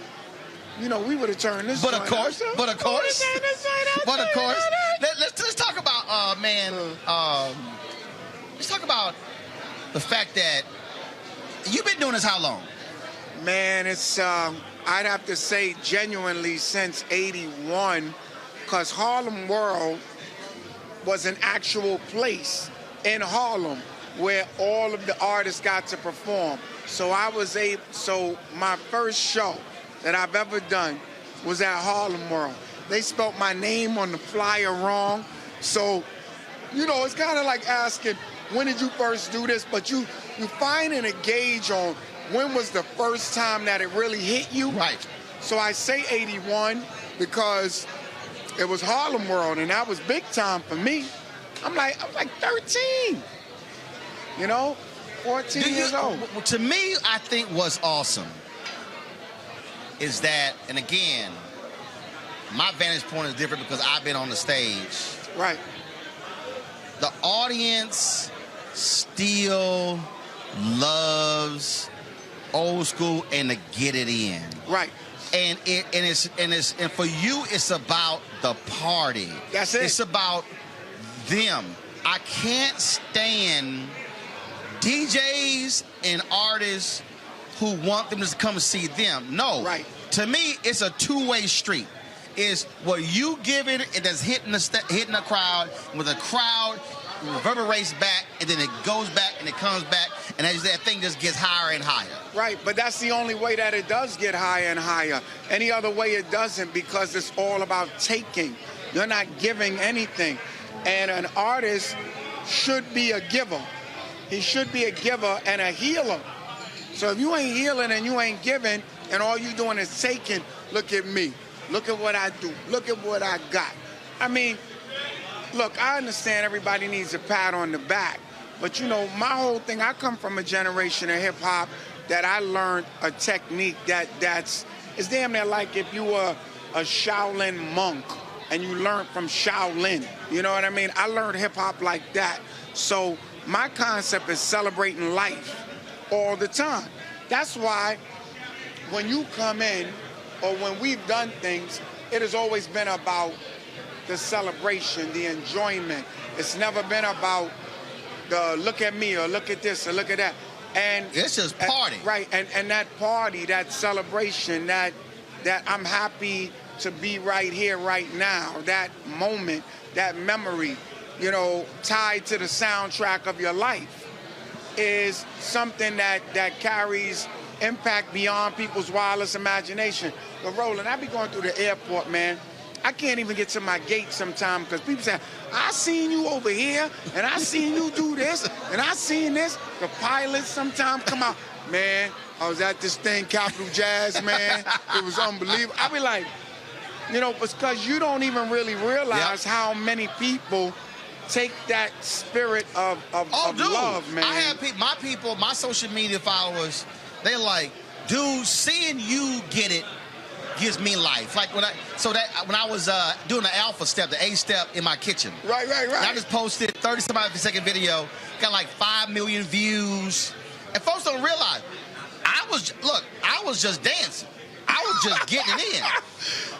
you know, we would have turned this. But of course, let's talk about, let's talk about the fact that you've been doing this how long? Man, it's, I'd have to say genuinely since 81, because Harlem World was an actual place in Harlem where all of the artists got to perform. So my first show that I've ever done was at Harlem World. They spelled my name on the flyer wrong. So, you know, it's kind of like asking, when did you first do this? But you finding a gauge on when was the first time that it really hit you. Right. So I say 81 because it was Harlem World, and that was big time for me. I was like 13, you know, 14 years old. To me, I think what's awesome is that, and again, my vantage point is different because I've been on the stage. Right. The audience still loves old school and to get it in. Right. And for you, it's about the party. That's it. It's about them. I can't stand DJs and artists who want them to come see them. No. Right. To me, it's a two-way street. It's what you give it, and that's hitting the crowd, with the crowd reverberates back, and then it goes back, and it comes back, and as that thing just gets higher and higher. Right, but that's the only way that it does get higher and higher. Any other way it doesn't, because it's all about taking. You're not giving anything. And an artist should be a giver. He should be a giver and a healer. So if you ain't healing and you ain't giving, and all you doing is taking, look at me. Look at what I do. Look at what I got. I mean, look, I understand everybody needs a pat on the back. But, you know, my whole thing, I come from a generation of hip-hop that I learned a technique it's damn near like if you were a Shaolin monk and you learned from Shaolin. You know what I mean? I learned hip-hop like that. So my concept is celebrating life all the time. That's why when you come in, or when we've done things, it has always been about the celebration, the enjoyment. It's never been about the look at me or look at this or look at that. And it's just party. Right, and that party, that celebration, that I'm happy to be right here, right now, that moment, that memory, you know, tied to the soundtrack of your life is something that carries impact beyond people's wildest imagination. But Roland, I be going through the airport, man. I can't even get to my gate sometimes because people say, I seen you over here, and I seen you do this, and I seen this. The pilots sometimes come out, man, I was at this thing, Capitol Jazz, man. It was unbelievable. I be like, you know, because you don't even really realize how many people take that spirit of love, man. I have my social media followers, they're like, dude, seeing you get it gives me life. Like when I was doing the alpha step, the A step in my kitchen. Right. And I just posted 30-some-odd-second video, got like 5 million views. And folks don't realize, I was just dancing. I was just getting it in.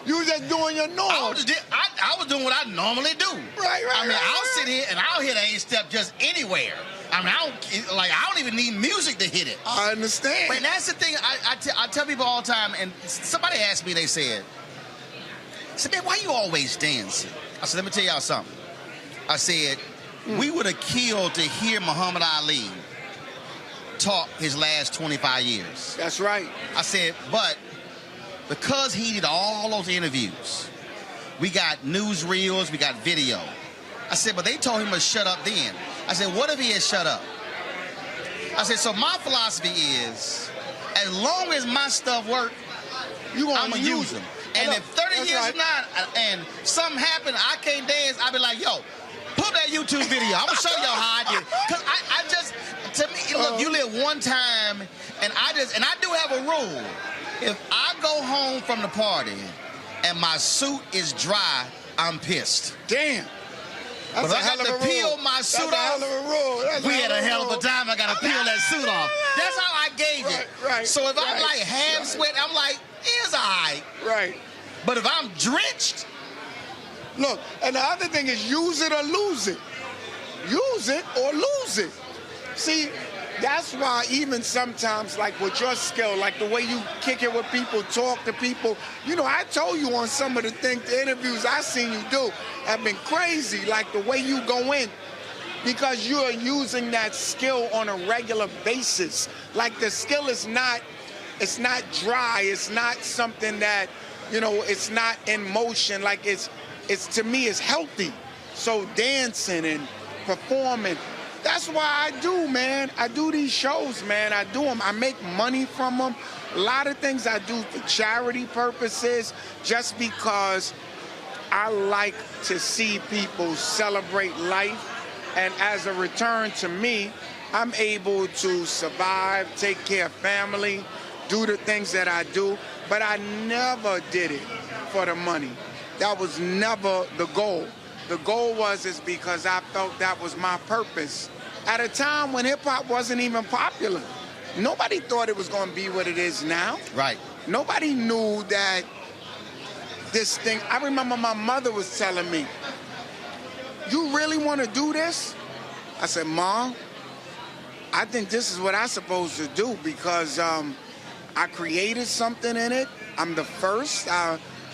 You was just doing your norm. I was doing what I normally do. Right. I mean, I'll sit here and I'll hit an A step just anywhere. I mean, I don't even need music to hit it. I understand. But that's the thing I tell people all the time, and somebody asked me, they said, man, why you always dancing? I said, let me tell y'all something. I said, we would have killed to hear Muhammad Ali talk his last 25 years. That's right. I said, but because he did all those interviews, we got newsreels, we got video. I said, but they told him to shut up then. I said, what if he had shut up? I said, so my philosophy is, as long as my stuff work, I'm going to use them. And if 30 years from now, and something happened, I can't dance, I'll be like, yo, put that YouTube video. I'm going to show y'all how I did. Because I just, to me, look, you live one time, and I do have a rule. If I go home from the party and my suit is dry, I'm pissed. Damn. But I got to peel my suit off. We had a hell of a time. I got to peel that suit off. That's how I gauge it. Right. So if I'm like half sweat, I'm like, it's all right. Right. But if I'm drenched. Look, and the other thing is use it or lose it. Use it or lose it. See, that's why even sometimes, like with your skill, like the way you kick it with people, talk to people, you know, I told you on some of the interviews I seen you do have been crazy, like the way you go in, because you are using that skill on a regular basis. Like the skill is not, it's not dry, it's not something that, you know, it's not in motion, like it's to me, it's healthy. So dancing and performing, that's why I do, man. I do these shows, man. I do them. I make money from them. A lot of things I do for charity purposes just because I like to see people celebrate life. And as a return to me, I'm able to survive, take care of family, do the things that I do. But I never did it for the money. That was never the goal. The goal is because I felt that was my purpose. At a time when hip-hop wasn't even popular. Nobody thought it was going to be what it is now. Right. Nobody knew that this thing, I remember my mother was telling me, you really want to do this? I said, Mom, I think this is what I'm supposed to do because I created something in it. I'm the first,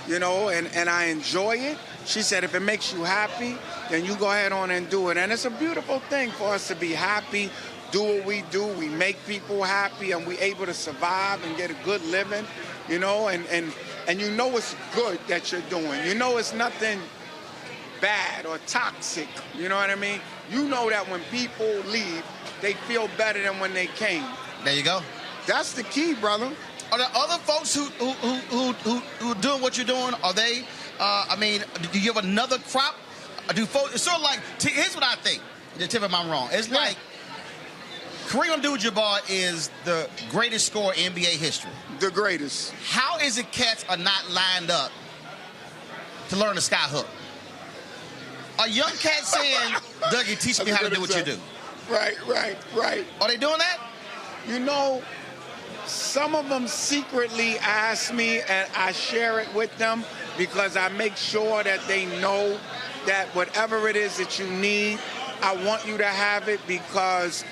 you know, and I enjoy it. She said, if it makes you happy, then you go ahead on and do it. And it's a beautiful thing for us to be happy, do what we do. We make people happy, and we're able to survive and get a good living, you know, and you know it's good that you're doing. You know it's nothing bad or toxic, you know what I mean? You know that when people leave, they feel better than when they came. There you go. That's the key, brother. Are there other folks who are doing what you're doing? Are they, I mean, do you have another crop? Do folks, it's sort of like, here's what I think. Tell me if I'm wrong. It's like, Kareem Abdul-Jabbar is the greatest scorer in NBA history. The greatest. How is it cats are not lined up to learn the sky hook? Are young cats saying, Dougie, teach me how to do what you do? Right. Are they doing that? You know, some of them secretly ask me, and I share it with them because I make sure that they know that whatever it is that you need, I want you to have it because,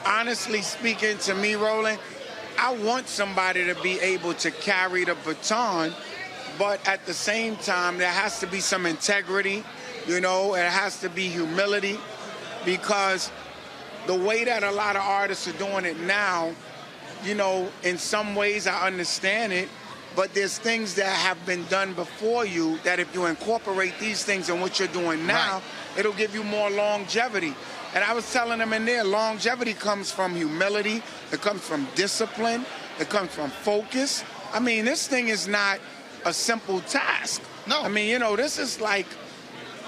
honestly speaking to me, Roland, I want somebody to be able to carry the baton, but at the same time, there has to be some integrity, you know, it has to be humility, because the way that a lot of artists are doing it now, you know, in some ways I understand it, but there's things that have been done before you that if you incorporate these things in what you're doing now, it'll give you more longevity. And I was telling them in there, longevity comes from humility, it comes from discipline, it comes from focus. I mean, this thing is not a simple task. No. I mean, you know, this is like,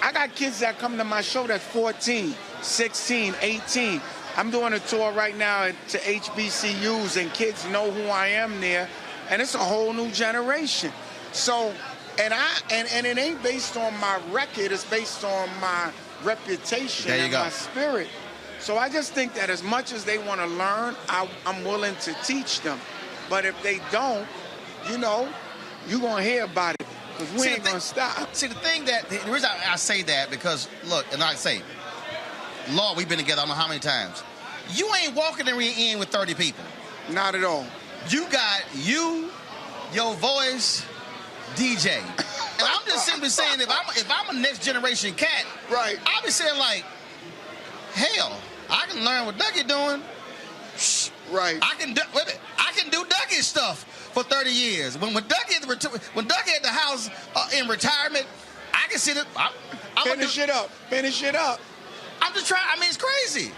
I got kids that come to my show that's 14, 16, 18. I'm doing a tour right now to HBCUs, and kids know who I am there, and it's a whole new generation. So, and it ain't based on my record, it's based on my reputation and my spirit. So I just think that as much as they want to learn, I'm willing to teach them. But if they don't, you know, you're going to hear about it because we ain't going to stop. See, the reason I say that, because, look, and I say, Lord, we've been together I don't know how many times. You ain't walking in with 30 people. Not at all. You got you, your voice, DJ. And I'm just simply saying, if I'm a next generation cat, right, I'll be saying like, hell, I can learn what Dougie doing. Right. I can do Dougie stuff for 30 years. When Dougie at the house in retirement, I can sit it. Finish it up. I'm just trying. I mean, it's crazy.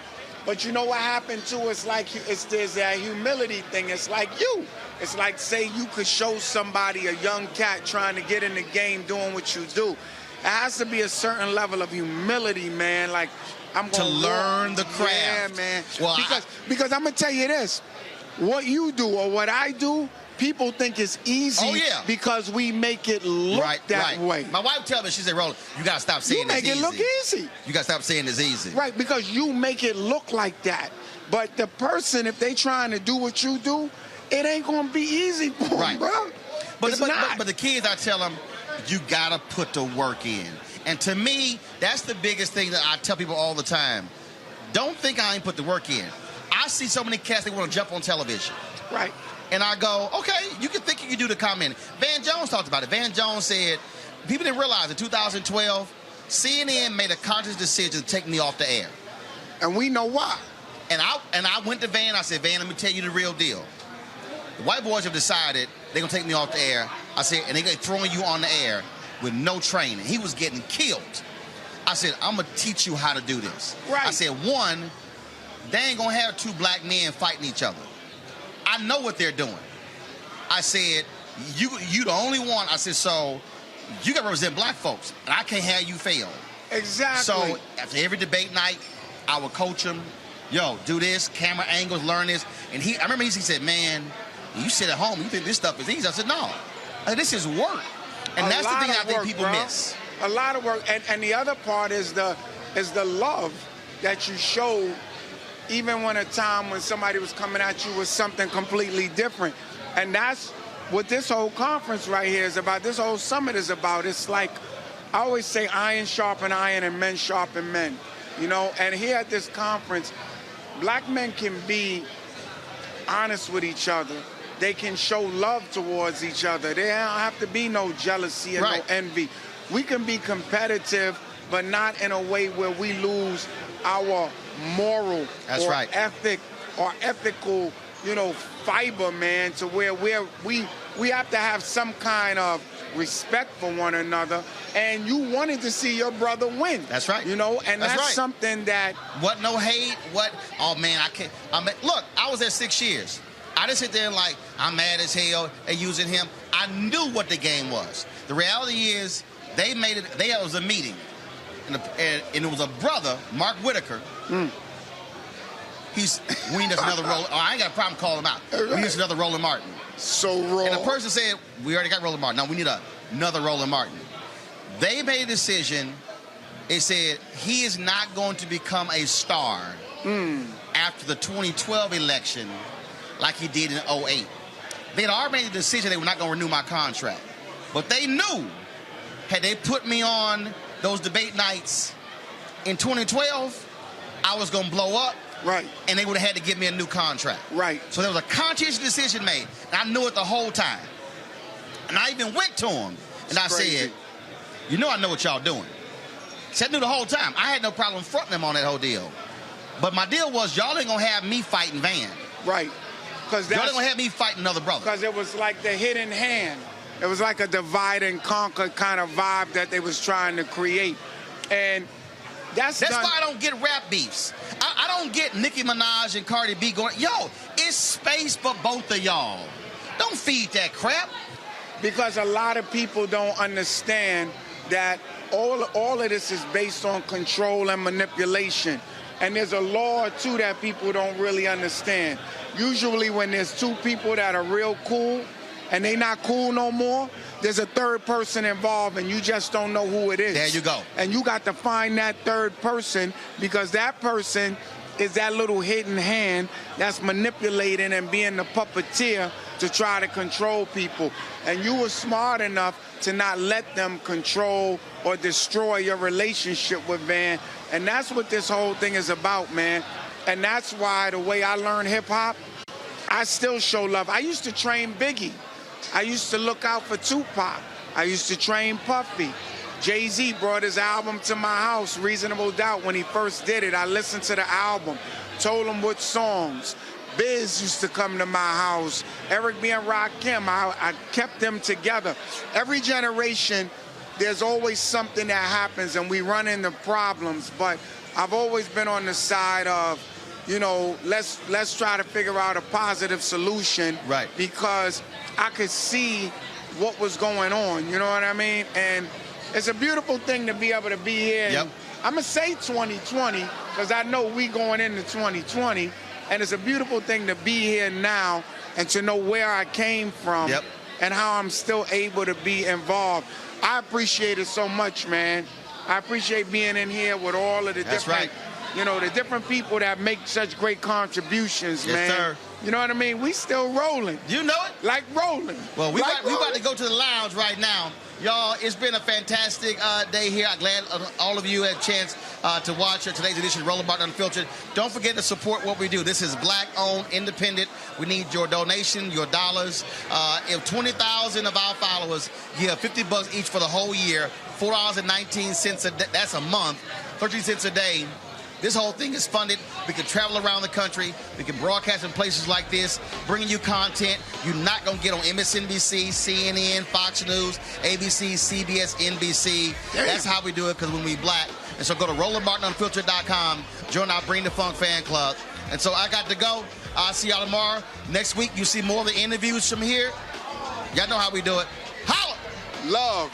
But you know what happened too? It's like there's that humility thing. It's like you. It's like, say you could show somebody, a young cat trying to get in the game doing what you do. It has to be a certain level of humility, man. Like, I'm going to learn the craft. Yeah, man. Well, because I'm gonna tell you this: what you do or what I do, people think it's easy. Oh, yeah. Because we make it look that way. My wife tells me, she said, Roland, you gotta stop saying it's easy. You make it look easy. You gotta stop saying it's easy. Right, because you make it look like that. But the person, if they trying to do what you do, it ain't gonna be easy for them, bro. But the kids, I tell them, you gotta put the work in. And to me, that's the biggest thing that I tell people all the time. Don't think I ain't put the work in. I see so many cats, they want to jump on television. Right. And I go, okay, you can think you can do the comment. Van Jones talked about it. Van Jones said, people didn't realize in 2012, CNN made a conscious decision to take me off the air. And we know why. And I went to Van, I said, Van, let me tell you the real deal. The white boys have decided they're going to take me off the air. I said, and they're throwing you on the air with no training. He was getting killed. I said, I'm going to teach you how to do this. Right. I said, one, they ain't going to have two black men fighting each other. I know what they're doing. I said, you the only one. I said, so you got to represent black folks, and I can't have you fail. Exactly. So after every debate night, I would coach him. Yo, do this, camera angles, learn this. And I remember he said, man, you sit at home, you think this stuff is easy. I said, no, this is work. And that's the thing I think people miss. A lot of work. And the other part is the love that you showed, even when a time when somebody was coming at you with something completely different. And that's what this whole conference right here is about, this whole summit is about. It's like, I always say iron sharpen iron and men sharpen men, you know? And here at this conference, black men can be honest with each other. They can show love towards each other. There don't have to be no jealousy and no envy. We can be competitive, but not in a way where we lose our moral or ethical, you know, fiber, man, to where we have to have some kind of respect for one another, and you wanted to see your brother win. That's right. You know, and that's something that... What, no hate? What? Oh, man, I can't... look, I was there 6 years. I didn't sit there and like, I'm mad as hell at using him. I knew what the game was. The reality is, they made it... There was a meeting, and it was a brother, Mark Whitaker. We need another Roland. Oh, I ain't got a problem calling him out. We need another Roland Martin. So wrong. And the person said, we already got Roland Martin. No, we need another Roland Martin. They made a decision. They said, he is not going to become a star after the 2012 election like he did in 2008. They had already made the decision they were not going to renew my contract. But they knew, had they put me on those debate nights in 2012, I was going to blow up. Right. And they would have had to give me a new contract. Right. So there was a conscious decision made. And I knew it the whole time. And I even went to them and I said, you know I know what y'all doing. So I knew the whole time. I had no problem fronting them on that whole deal. But my deal was y'all ain't going to have me fighting Van. Right. Y'all ain't going to have me fighting another brother. Because it was like the hidden hand. It was like a divide and conquer kind of vibe that they was trying to create. And that's why I don't get rap beefs. I don't get Nicki Minaj and Cardi B going, yo, it's space for both of y'all. Don't feed that crap. Because a lot of people don't understand that all of this is based on control and manipulation. And there's a law or two that people don't really understand. Usually when there's two people that are real cool and they not cool no more, there's a third person involved and you just don't know who it is. There you go. And you got to find that third person because that person is that little hidden hand that's manipulating and being the puppeteer to try to control people. And you were smart enough to not let them control or destroy your relationship with Van. And that's what this whole thing is about, man. And that's why the way I learned hip-hop, I still show love. I used to train Biggie. I used to look out for Tupac. I used to train Puffy. Jay-Z brought his album to my house, Reasonable Doubt, when he first did it. I listened to the album, told him what songs. Biz used to come to my house. Eric B. and Rakim, I kept them together. Every generation, there's always something that happens and we run into problems, but I've always been on the side of, you know, let's try to figure out a positive solution. Right. Because I could see what was going on, you know what I mean? And it's a beautiful thing to be able to be here. Yep. I'm going to say 2020 because I know we going into 2020. And it's a beautiful thing to be here now and to know where I came from and how I'm still able to be involved. I appreciate it so much, man. I appreciate being in here with all of the different, you know, the different people that make such great contributions, man. Yes, sir. You know what I mean? We still rolling. You know it? Like rolling. Well, we about to go to the lounge right now. Y'all, it's been a fantastic day here. I'm glad all of you had a chance to watch today's edition of Roland Martin Unfiltered. Don't forget to support what we do. This is Black-owned, independent. We need your donation, your dollars. If 20,000 of our followers give $50 each for the whole year, $4.19 a day, that's a month, 13 cents a day. This whole thing is funded. We can travel around the country. We can broadcast in places like this, bringing you content you're not going to get on MSNBC, CNN, Fox News, ABC, CBS, NBC. That's how we do it because when we black. And so go to RolandMartinUnfiltered.com, join our Bring the Funk fan club. And so I got to go. I'll see y'all tomorrow. Next week, you see more of the interviews from here. Y'all know how we do it. Holla! Love.